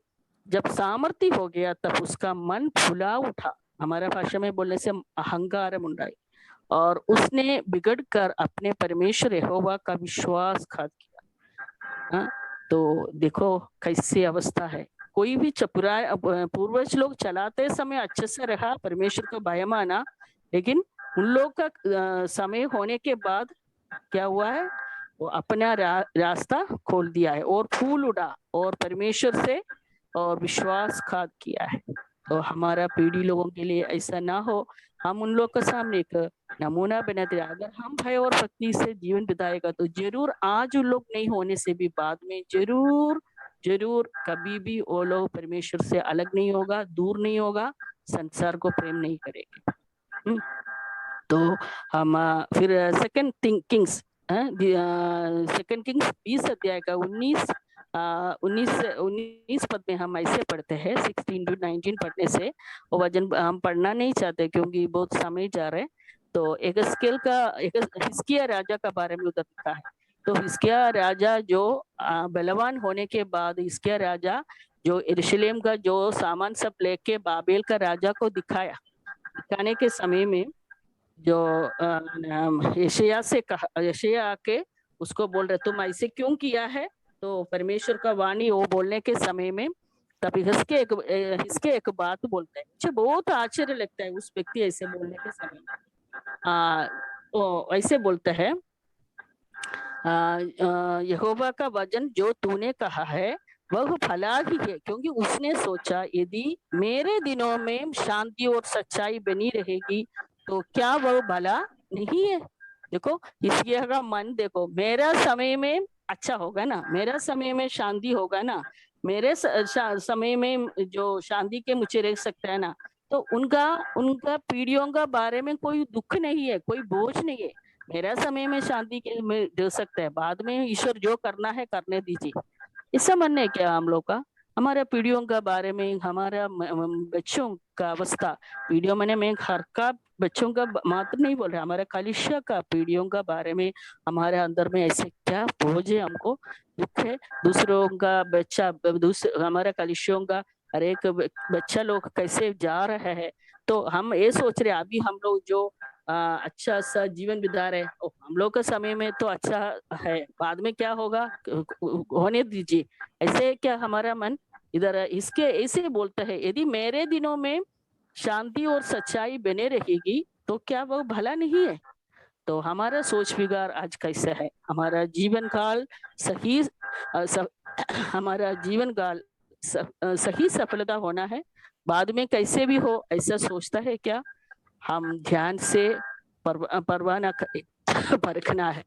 जब सामर्थ्य हो गया तब उसका मन फुला उठा, हमारा भाषा में बोलने से अहंकार मुंडाई, और उसने बिगड़ कर अपने परमेश्वर यहोवा का विश्वासघात किया। तो देखो कैसी अवस्था है। कोई भी पूर्वज लोग चलाते समय अच्छे से रहा, परमेश्वर का भय माना, लेकिन उन लोग का समय होने के बाद क्या हुआ है, वो अपना रास्ता खोल दिया है और फूल उड़ा और परमेश्वर से और विश्वासघात किया है। तो हमारा पीढ़ी लोगों के लिए ऐसा ना हो, हम उन लोग के सामने एक नमूना बनाते रहे। अगर हम भय और भक्ति से जीवन बिताएगा तो जरूर आज उन लोग नहीं होने से भी बाद में जरूर कभी भी वो लोग परमेश्वर से अलग नहीं होगा, दूर नहीं होगा, संसार को प्रेम नहीं करेंगे। तो हम फिर सेकंड किंग्स 20 अध्याय का 19 पद में हम ऐसे पढ़ते हैं, 16 to 19 पढ़ने से वो वजन हम पढ़ना नहीं चाहते क्योंकि बहुत समय जा रहे। तो हिजकिय्याह राजा का बारे में उधर लिखा है। तो हिजकिय्याह राजा जो बलवान होने के बाद हिजकिय्याह राजा जो यरूशलेम का जो सामान सब लेके बाबेल का राजा को दिखाने के समय में जो यशायाह आके उसको बोल रहे तुम ऐसे क्यों किया है, तो परमेश्वर का वाणी वो बोलने के समय में तब हिजकिय्याह एक बात बोलता है, मुझे बहुत आश्चर्य लगता है उस व्यक्ति ऐसे बोलने के समय में। वो ऐसे बोलता है, यहोवा का वचन जो तूने कहा है वह भला ही है, क्योंकि उसने सोचा यदि मेरे दिनों में शांति और सच्चाई बनी रहेगी तो क्या वह भला नहीं है। देखो हिजकिय्याह का मन देखो, मेरा समय में अच्छा होगा ना, मेरा समय में शांति होगा ना, मेरे समय में जो शांति के मुझे रह सकता है ना, तो उनका पीढ़ियों का बारे में कोई दुख नहीं है, कोई बोझ नहीं है। मेरा समय में शांति के में दे सकता है, बाद में ईश्वर जो करना है करने दीजिए। इससे मन है क्या हम लोग का, हमारा पीढ़ियों का बारे में, हमारा बच्चों का अवस्था, पीढ़ियों मैंने मैं घर का बच्चों का मात्र नहीं बोल रहा, हमारा कलिसिया का पीढ़ियों का बारे में हमारे अंदर में ऐसे क्या बोझ है, हमको दुख है। दूसरों का बच्चा हमारा कलिसियों का हर एक बच्चा लोग कैसे जा रहे हैं, तो हम ये सोच रहे अभी हम लोग जो अच्छा सा जीवन बिता रहे, हम लोग का समय में तो अच्छा है, बाद में क्या होगा होने दीजिए। ऐसे क्या हमारा मन इधर इसके ऐसे बोलता है, यदि मेरे दिनों में शांति और सच्चाई बने रहेगी तो क्या वह भला नहीं है। तो हमारा सोच विचार आज कैसा है, हमारा जीवन काल हमारा जीवन काल सही सफलता होना है, बाद में कैसे भी हो ऐसा सोचता है क्या, हम ध्यान से परवाना परखना है।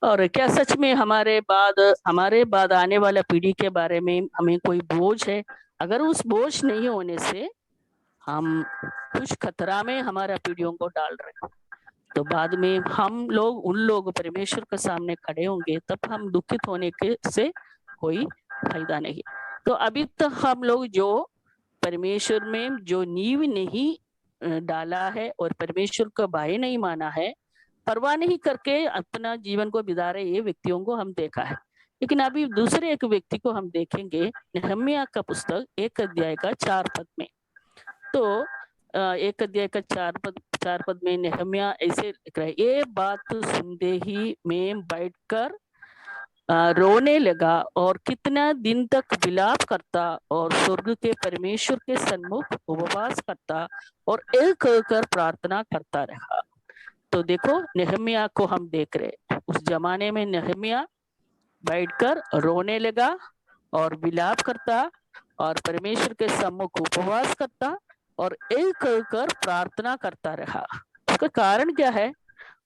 और क्या सच में हमारे बाद आने वाला पीढ़ी के बारे में हमें कोई बोझ है। अगर उस बोझ नहीं होने से हम कुछ खतरा में हमारा पीढ़ियों को डाल रहे हैं, तो बाद में हम लोग उन लोग परमेश्वर के सामने खड़े होंगे, तब हम दुखित होने के से कोई फायदा नहीं। तो अभी तक हम लोग जो परमेश्वर में जो नींव नहीं डाला है और परमेश्वर का भय नहीं माना है, परवाह नहीं करके अपना जीवन को बिता रहे ये व्यक्तियों को हम देखा है। लेकिन अभी दूसरे एक व्यक्ति को हम देखेंगे नहम्याह का पुस्तक 1 अध्याय का 4 पद में। तो 1 अध्याय का 4 पद 4 पद में नेहम्या ऐसे लिख रहा है, ये बात सुनते ही मैं बैठकर रोने लगा और कितना दिन तक विलाप करता और स्वर्ग के परमेश्वर के सन्मुख उपवास करता और एक कर प्रार्थना करता रहा। तो देखो नेहम्या को हम देख रहे, उस जमाने में नेहम्या बैठकर रोने लगा और विलाप करता और परमेश्वर के सम्मुख उपवास करता और एक कर प्रार्थना करता रहा। उसका कारण क्या है?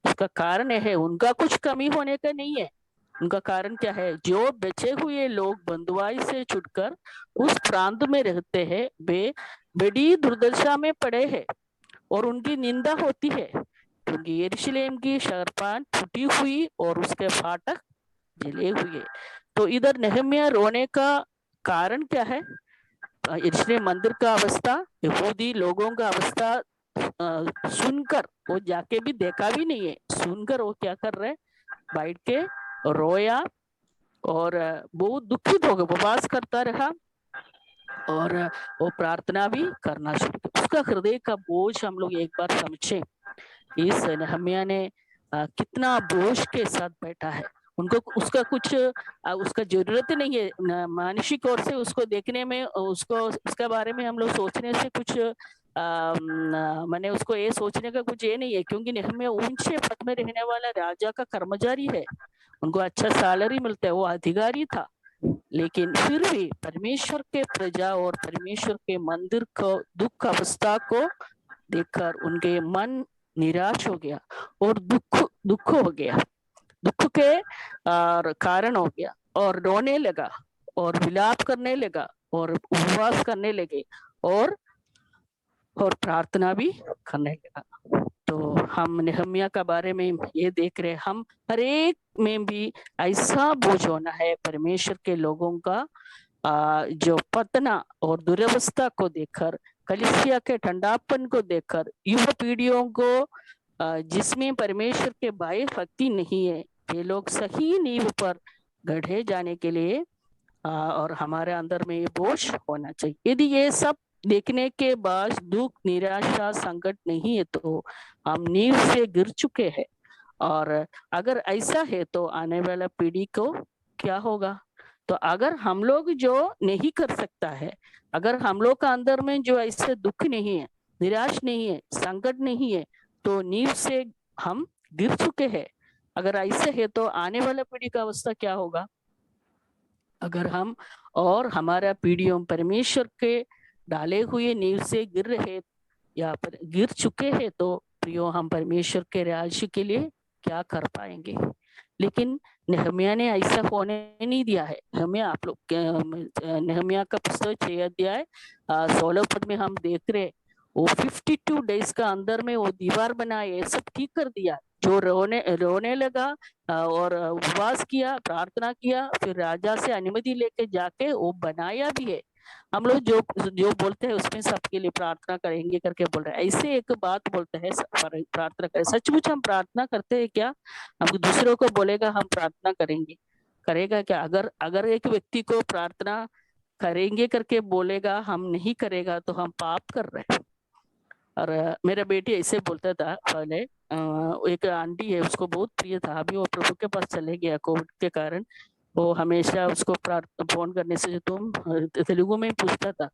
उसका कारण है उनका कुछ कमी होने का नहीं है। उनका कारण क्या है? जो बचे हुए लोग बंधुआई से छुटकर उस प्रांत में रहते हैं, वे बड़ी दुर्दशा में पड़े हैं और उनकी निंदा होती है, क्योंकि यरूशलेम की शहरपान टूटी हुई और उसके फाटक जले हुए। तो इधर नेहम्या रोने का कारण क्या है? यरूशलेम मंदिर का अवस्था, यहूदी लोगों का अवस्था सुनकर, वो जाके भी देखा भी नहीं है, सुनकर वो क्या कर रहे, बैठ के रोया और बहुत दुखित हो गया, उपवास करता रहा और वो प्रार्थना भी करना शुरू किया। उसका हृदय का बोझ हम लोग एक बार समझे, इस नेहम्या ने कितना बोझ के साथ बैठा है। उनको उसका कुछ उसका जरूरत नहीं है, मानसिक ओर से उसको देखने में, उसको उसके बारे में हम लोग सोचने से कुछ मैंने उसको ये सोचने का कुछ ये नहीं है, क्योंकि नेहम्या ऊंचे पद में रहने वाला राजा का कर्मचारी है, उनको अच्छा सैलरी मिलता है, वो अधिकारी था। लेकिन फिर भी परमेश्वर के प्रजा और परमेश्वर के मंदिर को दुख अवस्था को देखकर उनके मन निराश हो गया और दुख हो गया, दुख के कारण हो गया और रोने लगा और विलाप करने लगा और उपवास करने लगे और प्रार्थना भी करने लगा। तो हम नेहम्या का बारे में ये देख रहे, हम हर एक में भी ऐसा बोझ होना है परमेश्वर के लोगों का, जो पतना और दुर्वस्था को देखकर, कलीसिया के ठंडापन को देखकर, युवा पीढ़ियों को जिसमें परमेश्वर के बाह्य भक्ति नहीं है, ये लोग सही नींव पर गढ़े जाने के लिए और हमारे अंदर में ये बोझ होना चाहिए। यदि ये सब देखने के बाद दुख, निराशा, संकट नहीं है तो हम नींव से गिर चुके हैं, और अगर ऐसा है तो आने वाला पीढ़ी को क्या होगा? तो अगर हम लोग जो नहीं कर सकता है, अगर हम लोग का अंदर में जो ऐसे दुख नहीं है, निराश नहीं है, संकट नहीं है, तो नींव से हम गिर चुके हैं। अगर ऐसे है तो आने वाला पीढ़ी का अवस्था क्या होगा? अगर हम और हमारा पीढ़ियों परमेश्वर के डाले हुए नींव से गिर रहे या गिर चुके हैं, तो प्रियो हम परमेश्वर के राज्य के लिए क्या कर पाएंगे? लेकिन नेहम्या ने ऐसा होने नहीं दिया है। नेहम्या, आप लोग नेहम्या का पुस्तक 6 अध्याय 16 पद में हम देख रहे, वो 52 डेज का अंदर में वो दीवार बनाए, सब ठीक कर दिया। जो रोने लगा और उपवास किया, प्रार्थना किया, फिर राजा से अनुमति लेके जाके वो बनाया भी है। हम लोग जो बोलते हैं उसमें सबके लिए प्रार्थना करेंगे करके बोल रहे हैं, ऐसे एक बात बोलते हैं प्रार्थना करें। सचमुच हम प्रार्थना करते हैं क्या? हम दूसरों को बोलेगा हम प्रार्थना करेंगे, करेगा क्या? अगर एक व्यक्ति को प्रार्थना करेंगे करके बोलेगा, हम नहीं करेगा, तो हम पाप कर रहे हैं। और मेरा बेटी ऐसे बोलता था पहले, एक आंटी है, उसको बहुत प्रिय था, अभी वो प्रभु के पास चले गया कोविड के कारण। वो हमेशा उसको फोन करने से तुम तेलुगु में पूछता था,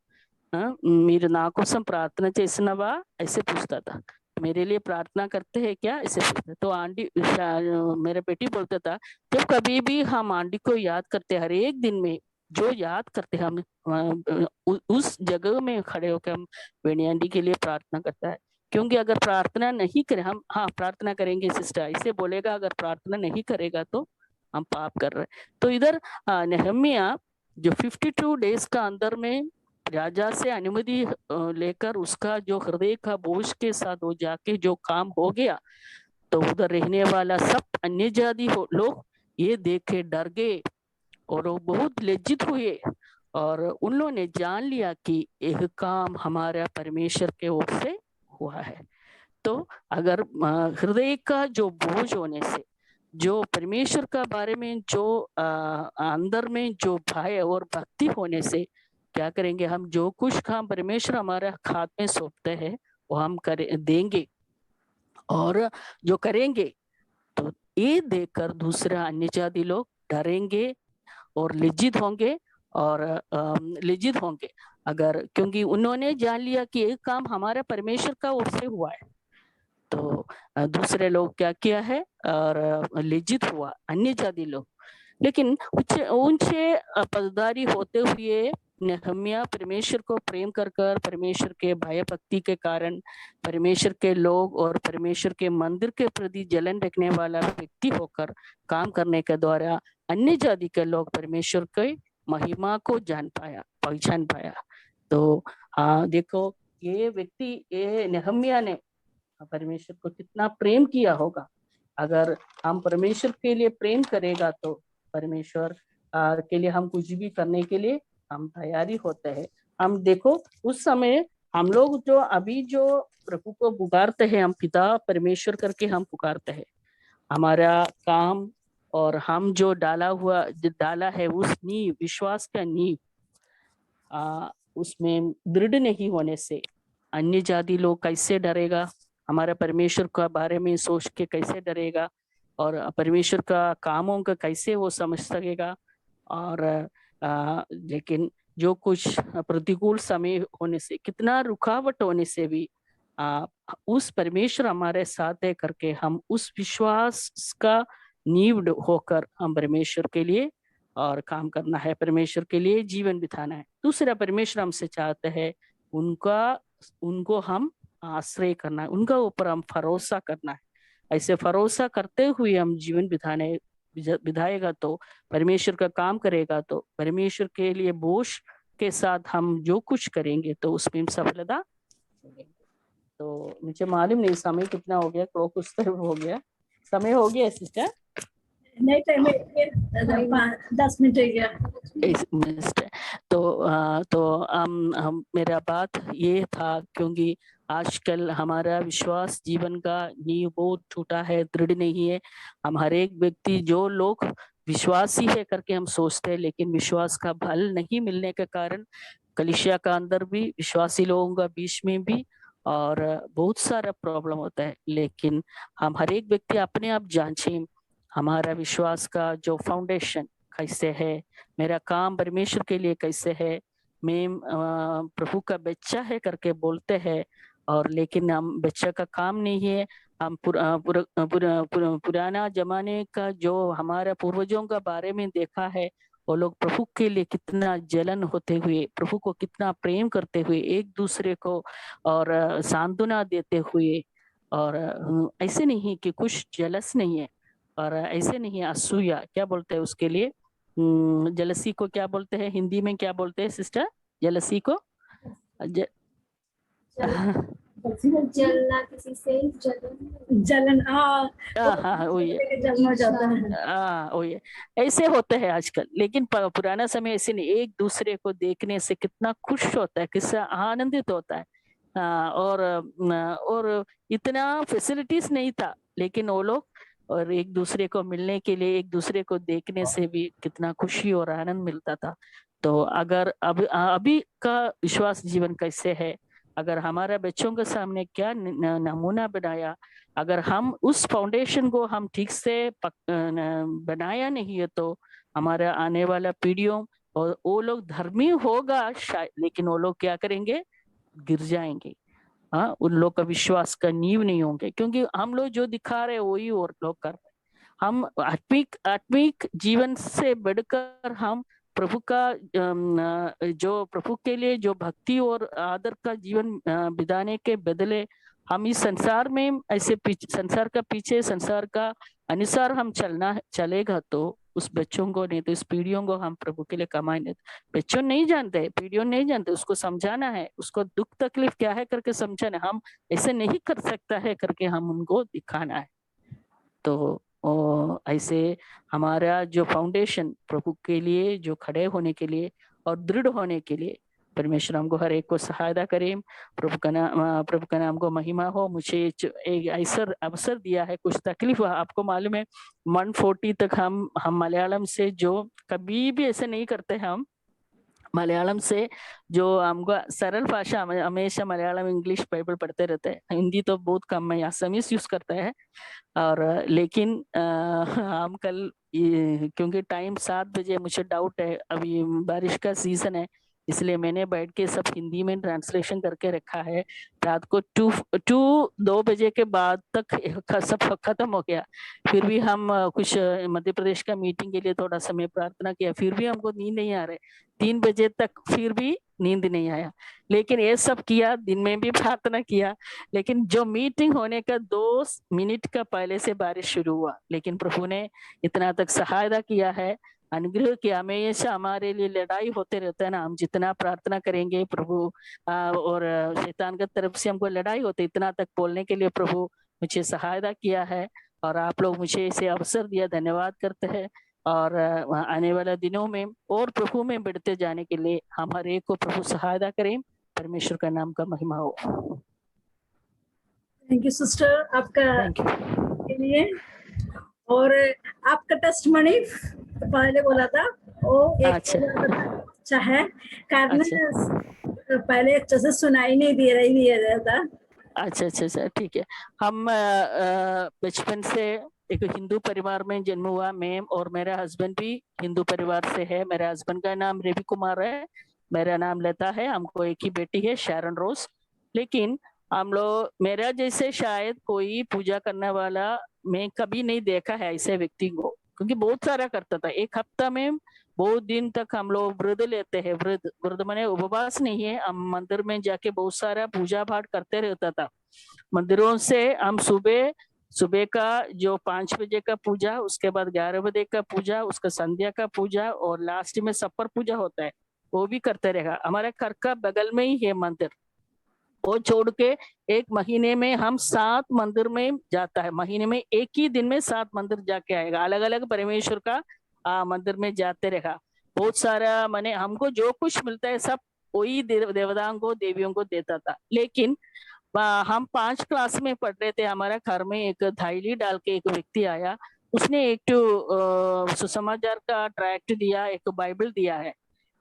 మీరు నా కోసం प्रार्थना చేసినవా, ऐसे पूछता था, मेरे लिए प्रार्थना करते हैं क्या, ऐसे पूछता। तो आंटी, मेरा बेटी बोलता था, जब कभी भी हम आंटी को याद करते, हर एक दिन में जो याद करते हम उस जगह में खड़े होकर हम वेणी आंटी के लिए प्रार्थना करता है। क्योंकि अगर प्रार्थना नहीं करें हम, हाँ प्रार्थना करेंगे सिस्टर ऐसे बोलेगा, अगर प्रार्थना नहीं करेगा तो हम पाप कर रहे हैं। तो इधर नेहम्या जो 52 डेज का अंदर में राजा से अनुमति लेकर उसका जो हृदय का बोझ के साथ वो जाके जो काम हो गया, तो उधर रहने वाला सब अन्य जाति लोग ये देख के डर गए और वो बहुत लज्जित हुए और उन लोगों ने जान लिया कि यह काम हमारा परमेश्वर के ओर से हुआ है। तो अगर हृदय का जो बोझ होने से, जो परमेश्वर का बारे में जो अंदर में जो भय और भक्ति होने से क्या करेंगे, हम जो कुछ काम परमेश्वर हमारे हाथ में सौंपते हैं वो हम देंगे। और जो करेंगे तो ये देखकर दूसरा अन्य जाति लोग डरेंगे और लज्जित होंगे अगर, क्योंकि उन्होंने जान लिया कि ये काम हमारा परमेश्वर का ओर से हुआ है। तो दूसरे लोग क्या किया है और लज्जित हुआ अन्य जाति लोग। लेकिन ऊंचे पदधारी होते हुए नेहम्याह परमेश्वर को प्रेम कर परमेश्वर के भय भक्ति के कारण परमेश्वर के लोग और परमेश्वर के मंदिर के प्रति जलन रखने वाला व्यक्ति होकर काम करने के द्वारा अन्य जाति के लोग परमेश्वर के महिमा को पहचान पाया। तो हाँ देखो, ये व्यक्ति, ये नेहम्याह ने परमेश्वर को कितना प्रेम किया होगा। अगर हम परमेश्वर के लिए प्रेम करेगा तो परमेश्वर के लिए हम कुछ भी करने के लिए हम तैयारी होते हैं। हम देखो उस समय हम लोग जो अभी जो प्रभु को पुकारते हैं, हम पिता परमेश्वर करके हम पुकारते हैं, हमारा काम और हम जो डाला है उस नींव, विश्वास का नींव उसमें दृढ़ नहीं होने से अन्य जाति लोग कैसे डरेगा, हमारा परमेश्वर का बारे में सोच के कैसे डरेगा और परमेश्वर का कामों का कैसे वो समझ सकेगा। और लेकिन जो कुछ प्रतिकूल समय होने से, कितना रुकावट होने से भी उस परमेश्वर हमारे साथ है करके हम उस विश्वास का नींव होकर हम परमेश्वर के लिए और काम करना है, परमेश्वर के लिए जीवन बिताना है। दूसरा, परमेश्वर हमसे चाहते हैं उनको हम आश्रय करना है, उनका ऊपर हम भरोसा करना है। ऐसे भरोसा करते हुए हम जीवन बिताएगा तो परमेश्वर का काम करेगा तो परमेश्वर के लिए बोझ के साथ हम जो कुछ करेंगे तो उसमें सफलता। तो मुझे मालूम नहीं समय कितना हो गया, क्लॉक कुछ तो हो गया, समय हो गया सिस्टर? नहीं, टाइम 10 मिनट हो गया। तो मेरा बात ये था, क्योंकि आजकल हमारा विश्वास जीवन का नींव बहुत टूटा है, दृढ़ नहीं है। हम हर एक व्यक्ति, जो लोग विश्वासी है करके हम सोचते हैं, लेकिन विश्वास का फल नहीं मिलने के कारण कलीसिया का अंदर भी, विश्वासी लोगों का बीच में भी और बहुत सारा प्रॉब्लम होता है। लेकिन हम हर एक व्यक्ति अपने आप जांचें हमारा विश्वास का जो फाउंडेशन कैसे है, मेरा काम परमेश्वर के लिए कैसे है, मैं प्रभु का बच्चा है करके बोलते हैं और लेकिन हम बच्चा का काम नहीं है। हम पुराना जमाने का जो हमारा पूर्वजों का बारे में देखा है, वो लोग प्रभु के लिए कितना जलन होते हुए, प्रभु को कितना प्रेम करते हुए, एक दूसरे को और सांत्वना देते हुए, और ऐसे नहीं कि कुछ जलस नहीं है और ऐसे नहीं है असूया, क्या बोलते हैं उसके लिए, जलसी को क्या बोलते हैं हिंदी में, क्या बोलते हैं सिस्टर जलसी को? जलना, किसी से जलन। वही ऐसे होते हैं आजकल। लेकिन पुराना समय ऐसे नहीं, एक दूसरे को देखने से कितना खुश होता है, कितना आनंदित होता है। और इतना फैसिलिटीज नहीं था, लेकिन वो लोग और एक दूसरे को मिलने के लिए, एक दूसरे को देखने से भी कितना खुशी और आनंद मिलता था। तो अगर अभी का विश्वास जीवन कैसे है, अगर हमारा बच्चों के सामने क्या नमूना बनाया, अगर हम उस फाउंडेशन को हम ठीक से बनाया नहीं है तो हमारा आने वाला पीढ़ियों, और वो लोग धर्मी होगा शायद, लेकिन वो लोग क्या करेंगे, गिर जाएंगे। हाँ, उन लोग का विश्वास का नींव नहीं होंगे, क्योंकि हम लोग जो दिखा रहे वही और लोग कर रहे। हम आत्मिक जीवन से बढ़कर हम प्रभु का जो प्रभु के लिए जो भक्ति और आदर का जीवन बिताने के बदले हम इस संसार में ऐसे संसार का पीछे, संसार का अनुसार हम चलेगा तो उस बच्चों को नहीं तो इस पीढ़ियों को हम प्रभु के लिए कमाए नहीं। बच्चों नहीं जानते, पीढ़ियों नहीं जानते, उसको समझाना है, उसको दुख तकलीफ क्या है करके समझाना, हम ऐसे नहीं कर सकता है करके हम उनको दिखाना है। तो ऐसे हमारा जो फाउंडेशन प्रभु के लिए जो खड़े होने के लिए और दृढ़ होने के लिए परमेश्वर हमको हर एक को सहायता करे। प्रभु का नाम को महिमा हो। मुझे एक ऐसा अवसर दिया है, कुछ तकलीफ हुआ, आपको मालूम है 140 तक हम मलयालम से जो कभी भी ऐसे नहीं करते हैं, हम मलयालम से जो हमको सरल भाषा, हमेशा मलयालम इंग्लिश बाइबल पढ़ते रहते हैं, हिंदी तो बहुत कम है, असमीज यूज करता है। और लेकिन हम कल क्योंकि टाइम 7 बजे, मुझे डाउट है, अभी बारिश का सीजन है, इसलिए मैंने बैठ के सब हिंदी में ट्रांसलेशन करके रखा है। रात को 2 बजे के बाद तक सब खत्म हो गया। फिर भी हम कुछ मध्य प्रदेश का मीटिंग के लिए थोड़ा समय प्रार्थना किया, फिर भी हमको नींद नहीं आ रहे। 3 बजे तक फिर भी नींद नहीं आया, लेकिन ये सब किया, दिन में भी प्रार्थना किया। लेकिन जो मीटिंग होने का 2 मिनट का पहले से बारिश शुरू हुआ, लेकिन प्रभु ने इतना तक सहायता किया है, अनुग्रह किया। हमेशा हमारे लिए लड़ाई होते रहता है ना, हम जितना प्रार्थना करेंगे प्रभु और शैतान की तरफ से हमको लड़ाई होती, इतना तक बोलने के लिए प्रभु मुझे सहायता किया है। और आप लोग मुझे इसे अवसर दिया, धन्यवाद करते हैं। और आने वाले दिनों में और प्रभु में बढ़ते जाने के लिए हम हर एक को प्रभु सहायता करें। परमेश्वर का नाम का महिमा हो। थैंक यू सिस्टर आपका थैंक यू। के लिए। और आपका टेस्टमनी पहले बोला था वो एक अच्छा है, कारण पहले अच्छे से सुनाई नहीं दिया जाता। अच्छा, ठीक है। हम बचपन से एक हिंदू परिवार में जन्म हुआ। मैं और मेरा हस्बैंड भी हिंदू परिवार से है। मेरे हस्बैंड का नाम रवि कुमार है, मेरा नाम लता है। हमको एक ही बेटी है, शारन रोज। लेकिन हम लोग, मेरा जैसे शायद कोई पूजा करने वाला मैं कभी नहीं देखा है ऐसे व्यक्ति को, क्योंकि बहुत सारा करता था। एक हफ्ता में बहुत दिन तक हम लोग व्रत लेते हैं। व्रत माने उपवास नहीं है, हम मंदिर में जाके बहुत सारा पूजा पाठ करते रहता था। मंदिरों से हम सुबह का जो 5 बजे का पूजा, उसके बाद 11 बजे का पूजा, उसका संध्या का पूजा, और लास्ट में सपर पूजा होता है, वो भी करते रहेगा। हमारे घर का बगल में ही है मंदिर। वो छोड़ के एक महीने में हम 7 मंदिर में जाता है। महीने में एक ही दिन में 7 मंदिर जाके आएगा, अलग अलग परमेश्वर का मंदिर में जाते रहेगा। बहुत सारा माने हमको जो कुछ मिलता है सब वही देवताओं को, देवियों को देता था। लेकिन हम 5 क्लास में पढ़ रहे थे, हमारा घर में एक थाईली डाल के एक व्यक्ति आया। उसने एक सुसमाचार का ट्रैक्ट दिया, एक बाइबल दिया है।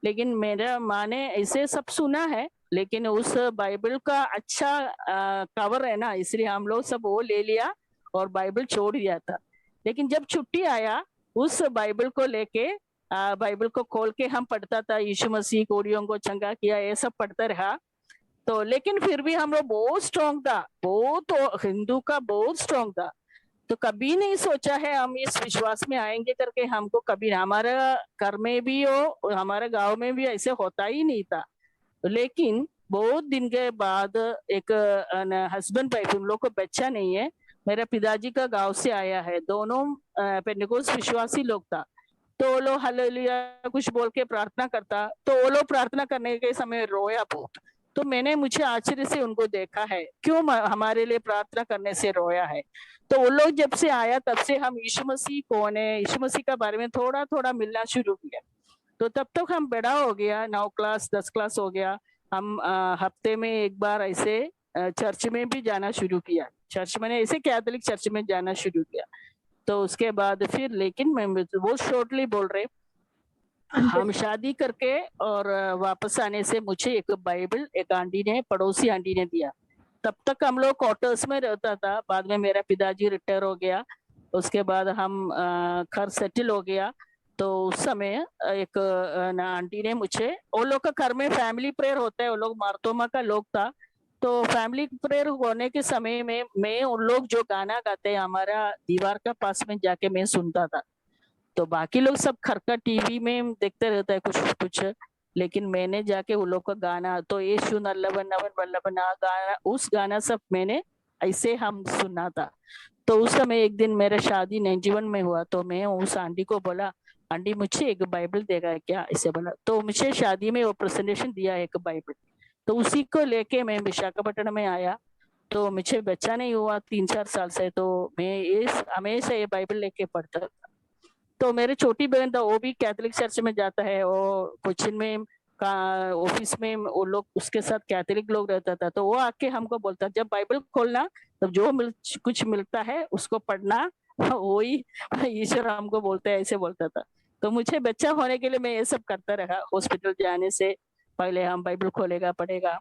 लेकिन मेरा माँ ने ऐसे सब सुना है, लेकिन उस बाइबल का अच्छा कवर है ना, इसलिए हम लोग सब वो ले लिया और बाइबल छोड़ दिया था। लेकिन जब छुट्टी आया, उस बाइबल को लेके बाइबल को खोल के हम पढ़ता था। यीशु मसीह कोड़ियों को चंगा किया, ये सब पढ़ता रहा। तो लेकिन फिर भी हम लोग बहुत स्ट्रॉन्ग था, बहुत हिंदू का बहुत स्ट्रॉन्ग था। तो कभी नहीं सोचा है हम इस विश्वास में आएंगे करके। हमको कभी, हमारा घर में भी हो, हमारे गांव में भी ऐसे होता ही नहीं था। लेकिन बहुत दिन के बाद एक हस्बैंड वाइफ, उन लोग को बच्चा नहीं है, मेरा पिताजी का गांव से आया है। दोनों पेंटेकोस्ट विश्वासी लोग था। तो वो लोग हालेलुया कुछ बोल के प्रार्थना करता, तो वो लोग प्रार्थना करने के समय रोया बहुत। तो मुझे आश्चर्य से उनको देखा है, क्यों हमारे लिए प्रार्थना करने से रोया है। तो वो लोग जब से आया, तब से हम यीशु मसीह कौन है, यीशु मसीह का बारे में थोड़ा थोड़ा मिलना शुरू किया। तो तब तक हम बड़ा हो गया, 9 क्लास 10 क्लास हो गया। हम हफ्ते में एक बार ऐसे चर्च में भी जाना शुरू किया। चर्च मैंने ऐसे कैथोलिक चर्च में जाना शुरू किया। तो उसके बाद फिर, लेकिन मैं वो शॉर्टली बोल रहे, हम शादी करके और वापस आने से मुझे एक बाइबल एक आंटी ने, पड़ोसी आंटी ने दिया। तब तक हम लोग क्वार्टर्स में रहता था। बाद में मेरा पिताजी रिटायर हो गया, उसके बाद हम घर सेटल हो गया। तो उस समय एक आंटी ने मुझे, वो लोग का घर में फैमिली प्रेयर होता है, वो लोग मार्तोमा का लोग था। तो फैमिली प्रेयर होने के समय में मैं उन लोग जो गाना गाते हैं, हमारा दीवार का पास में जाके मैं सुनता था। तो बाकी लोग सब घर का टीवी में देखते रहता है कुछ कुछ, लेकिन मैंने जाके उन लोग का गाना, तो यीशु नल्लवन नवन वल्लभन गाना, उस गाना सब मैंने ऐसे हम सुना था। तो उस समय एक दिन मेरा शादी 91 में हुआ। तो मैं उस आंटी को बोला, आंटी मुझे एक बाइबल देगा क्या, ऐसे बोला। तो मुझे शादी में वो प्रेजेंटेशन दिया एक बाइबल। तो उसी को लेके मैं विशाखापट्टनम में आया। तो मुझे बच्चा नहीं हुआ 3-4 साल से, तो मैं हमेशा ये बाइबल लेके पढ़ता था। तो मेरे छोटी बहन था, वो भी कैथोलिक चर्च में जाता है, वो कोचिन में ऑफिस में वो लोग उसके साथ कैथोलिक लोग रहता था। तो वो आके हमको बोलता, जब बाइबल खोलना तब जो कुछ मिलता है उसको पढ़ना, वही ईश्वर हमको बोलते हैं, ऐसे बोलता था। तो मुझे बच्चा होने के लिए मैं ये सब करता रहा। हॉस्पिटल जाने से पहले हम बाइबल खोलेगा पढ़ेगा।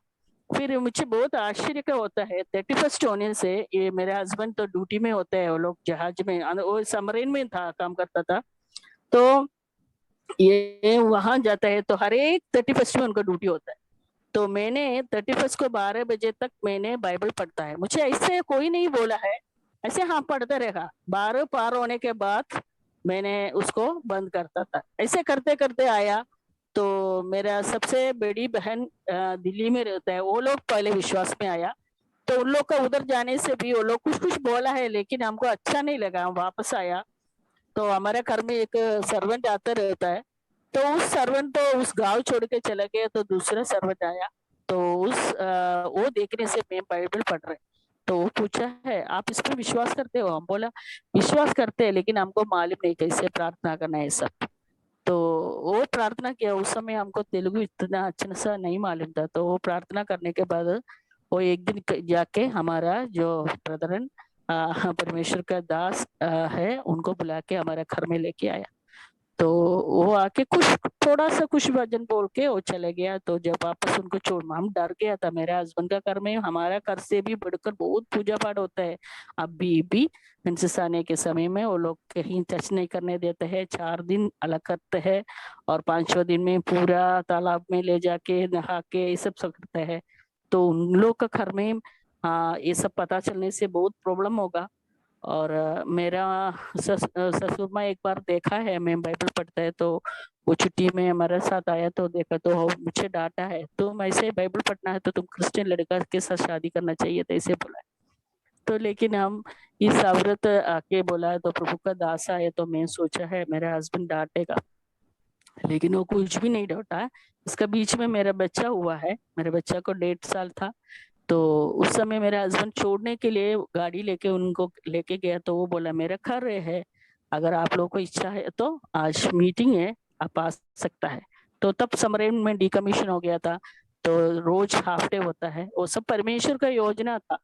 फिर मुझे बहुत आश्चर्य का होता है 31st होने से, ये मेरे हस्बैंड तो ड्यूटी में होते हैं, वो लोग जहाज में, वो सबमरीन में था काम करता था, तो ये वहां जाता है तो हर एक 31st में उनका ड्यूटी होता है। तो मैंने 31st को 12 बजे तक मैंने बाइबल पढ़ता है, मुझे ऐसे कोई नहीं बोला है, ऐसे हाँ पढ़ता रहेगा। 12 पार होने के बाद मैंने उसको बंद करता था। ऐसे करते करते आया तो मेरा सबसे बड़ी बहन दिल्ली में रहता है, वो लोग पहले विश्वास में आया। तो उन लोग का उधर जाने से भी वो लोग कुछ कुछ बोला है, लेकिन हमको अच्छा नहीं लगा, हम वापस आया। तो हमारे घर में एक सर्वेंट आता रहता है, तो उस सर्वेंट तो उस गांव छोड़ के चला गया, तो दूसरा सर्वेंट आया। तो वो देखने से मैं बाइबल पढ़ रहे, तो वो पूछा है आप इस पर विश्वास करते हो? हम बोला विश्वास करते हैं, लेकिन हमको मालूम नहीं कैसे प्रार्थना करना है सब। तो वो प्रार्थना किया। उस समय हमको तेलुगु इतना अच्छा सा नहीं मालूम था, तो वो प्रार्थना करने के बाद वो एक दिन जाके हमारा जो ब्रदरन परमेश्वर का दास है, उनको बुला के हमारे घर में लेके आया। तो वो आके कुछ थोड़ा सा कुछ वचन बोल के वो चले गया। तो जब वापस उनको छोड़, हम डर गया था। मेरे हस्बैंड का घर में हमारा घर से भी बढ़कर बहुत पूजा पाठ होता है अभी भी। मेंसेस आने के समय में वो लोग कहीं टच नहीं करने देते हैं, 4 दिन अलग करते हैं, और 5वें दिन में पूरा तालाब में ले जाके नहा के ये सब करते हैं। तो उन लोग का घर में ये सब पता चलने से बहुत प्रॉब्लम होगा। और मेरा ससुर माँ एक बार देखा है मैं बाइबल पढ़ता है, तो वो छुट्टी में हमारे साथ आया तो देखा, तो मुझे डांटा है, तुम ऐसे बाइबल पढ़ना है तो तुम क्रिश्चियन लड़का के साथ शादी करना चाहिए था, ऐसे बोला है। तो लेकिन हम इस औरत आके बोला है, तो प्रभु का दास आया, तो मैं सोचा है मेरा हस्बैंड डांटेगा, लेकिन वो कुछ भी नहीं डांटा। इसका बीच में मेरा बच्चा हुआ है, मेरे बच्चा को 1.5 साल था। तो उस समय मेरे हस्बैंड छोड़ने के लिए गाड़ी लेके उनको लेके गया, तो वो बोला मेरा घर है, अगर आप लोगों को इच्छा है तो आज मीटिंग है, आप आ सकता है। तो तब समरेन में डिकमीशन हो गया था, तो रोज हाफ डे होता है, वो सब परमेश्वर का योजना था।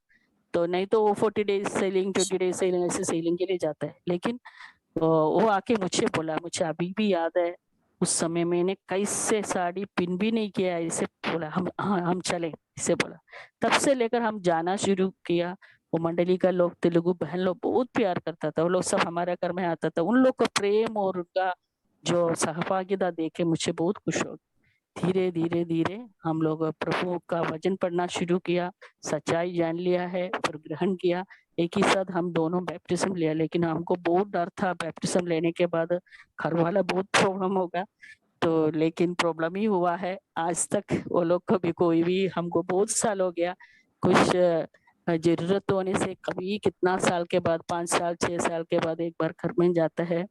तो नहीं तो वो 40 डेज सेलिंग 20 डेज सेलिंग ऐसे सेलिंग के लिए जाता है। लेकिन वो आके मुझे बोला, मुझे अभी भी याद है उस समय मैंने कैसे साड़ी पिन भी नहीं किया, ऐसे बोला हम चले, इसे बोला। तब से लेकर हम जाना शुरू किया। वो मंडली का लोग, तेलुगु बहन लोग बहुत प्यार करता था, वो लोग सब हमारे घर में आता था। उन लोग का प्रेम और उनका जो सहभागिता देखे मुझे बहुत खुश हो। धीरे धीरे धीरे हम लोग प्रभु का वचन पढ़ना शुरू किया, सच्चाई जान लिया है, फिर ग्रहण किया। एक ही साथ हम दोनों बैप्टिज्म लिया, लेकिन हमको बहुत डर था बैप्टिज्म लेने के बाद घर वाला बहुत प्रॉब्लम होगा। तो लेकिन प्रॉब्लम ही हुआ है, आज तक वो लोग कभी कोई भी, हमको बहुत साल हो गया, कुछ जरूरत होने से कभी कितना साल के बाद 5 साल 6 साल के बाद एक बार घर में जाता है।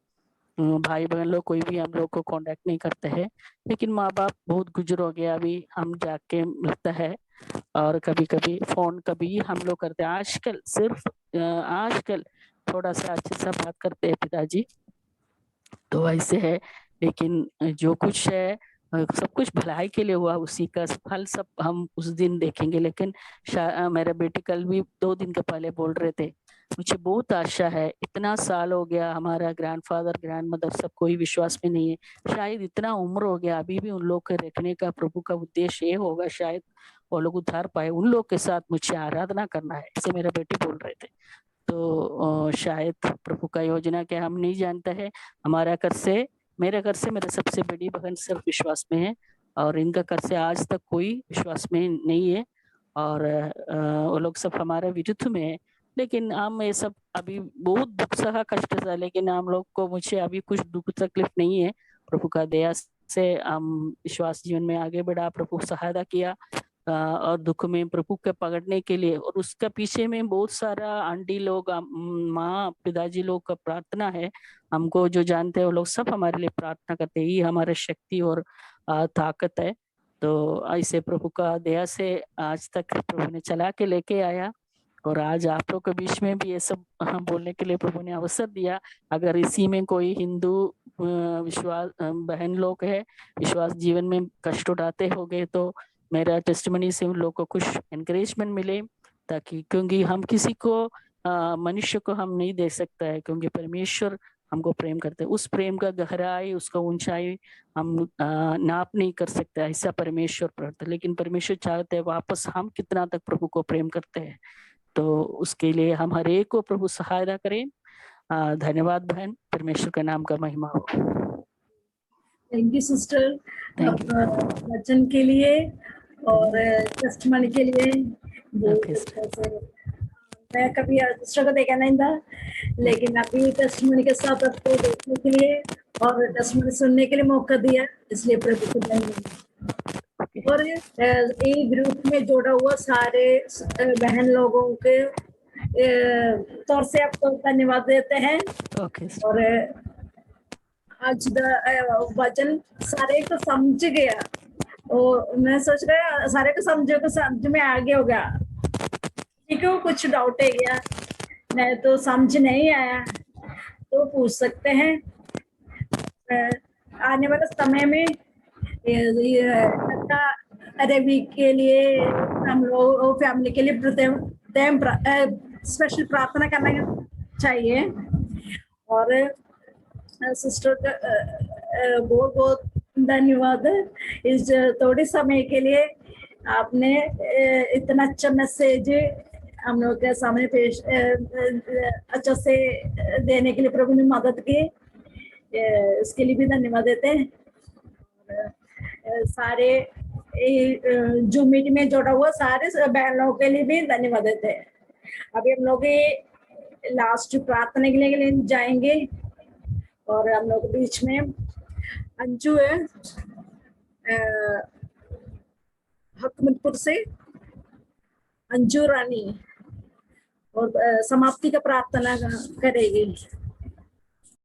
भाई बहन लोग कोई भी हम लोग को कांटेक्ट नहीं करते हैं, लेकिन माँ बाप बहुत गुजर हो गया, अभी हम जाके मिलता है। और कभी कभी फोन कभी हम लोग करते हैं। आजकल सिर्फ आजकल थोड़ा सा अच्छे से बात करते हैं पिताजी, तो ऐसे है। लेकिन जो कुछ है सब कुछ भलाई के लिए हुआ, उसी का फल सब हम उस दिन देखेंगे। लेकिन मेरे बेटी कल भी 2 दिन के पहले बोल रहे थे, मुझे बहुत आशा है, इतना साल हो गया, हमारा ग्रैंडफादर ग्रैंडमदर सब कोई विश्वास में नहीं है, शायद इतना उम्र हो गया, अभी भी उन लोग के रखने का प्रभु का उद्देश्य ये होगा, शायद वो लोग उधार पाए, उन लोग के साथ मुझे आराधना करना है, ऐसे मेरा बेटी बोल रहे थे। तो शायद प्रभु का योजना क्या हम नहीं जानते हैं। हमारा घर से, मेरे घर से मेरे सबसे बड़ी बहन सिर्फ विश्वास में है, और इनका घर से आज तक कोई विश्वास में नहीं है, और वो लोग सब हमारे विरुद्ध में है। लेकिन हम ये सब अभी बहुत दुख सहा कष्ट था, लेकिन हम लोग को, मुझे अभी कुछ दुख तकलीफ नहीं है। प्रभु का दया से हम विश्वास जीवन में आगे बढ़ा, प्रभु सहायता किया, और दुख में प्रभु के पकड़ने के लिए। और उसका पीछे में बहुत सारा आंटी लोग, माँ पिताजी लोग का प्रार्थना है। हमको जो जानते हैं वो लोग सब हमारे लिए प्रार्थना करते हैं, ये हमारे शक्ति और ताकत है। तो ऐसे प्रभु का दया से आज तक प्रभु ने चला के लेके आया, और आज आप लोग के बीच में भी ये सब बोलने के लिए प्रभु ने अवसर दिया। अगर इसी में कोई हिंदू विश्वास बहन लोग है, विश्वास जीवन में कष्ट उठाते हो गए, तो मेरा टेस्टिमनी से उन लोगों को कुछ एनकरेजमेंट मिले, ताकि, क्योंकि हम किसी को मनुष्य को हम नहीं दे सकता है, क्योंकि परमेश्वर हमको प्रेम करते हैं। उस प्रेम का गहराई, उसका ऊंचाई हम नाप नहीं कर सकते, ऐसा परमेश्वर प्रार्थना। लेकिन परमेश्वर चाहते हैं वापस हम कितना तक प्रभु को प्रेम करते हैं। तो उसके लिए हम हर एक को प्रभु सहायता करें। धन्यवाद बहन, परमेश्वर का नाम का महिमा हो। Thank you sister, Thank you. वचन के लिए और टेस्टमनी के लिए। Okay, मैं कभी सिस्टर को देखा नहीं था, लेकिन अभी टेस्टमनी के साथ आपको देखने के लिए और टेस्टमनी सुनने के लिए मौका दिया, इसलिए प्रभु को धन्यवाद। और ये ग्रुप में जोड़ा हुआ सारे बहन लोगों के तौर से आपको धन्यवाद देते हैं। Okay. और आज वचन सारे को समझ गया, और मैं सोच रहा सारे को समझ में आ गया होगा। ठीक है, कुछ डाउट है क्या, मैं तो समझ नहीं आया तो पूछ सकते हैं। आने वाले समय में अरबी के लिए हम लोग फैमिली के लिए स्पेशल प्रार्थना करना चाहिए। और सिस्टर का बहुत बहुत धन्यवाद इस थोड़े समय के लिए। आपने इतना अच्छा मैसेज हम लोग के सामने पेश अच्छा से देने के लिए प्रभु ने मदद की, इसके लिए भी धन्यवाद देते हैं। सारे जो मीटिंग में जुड़ा हुआ सारे बहनों के लिए भी धन्यवाद देते हैं। अभी हम लोग लास्ट प्रार्थना के लिए जाएंगे, और हम लोग बीच में अंजू है हकमतपुर से, अंजू रानी, और समाप्ति का प्रार्थना करेगी।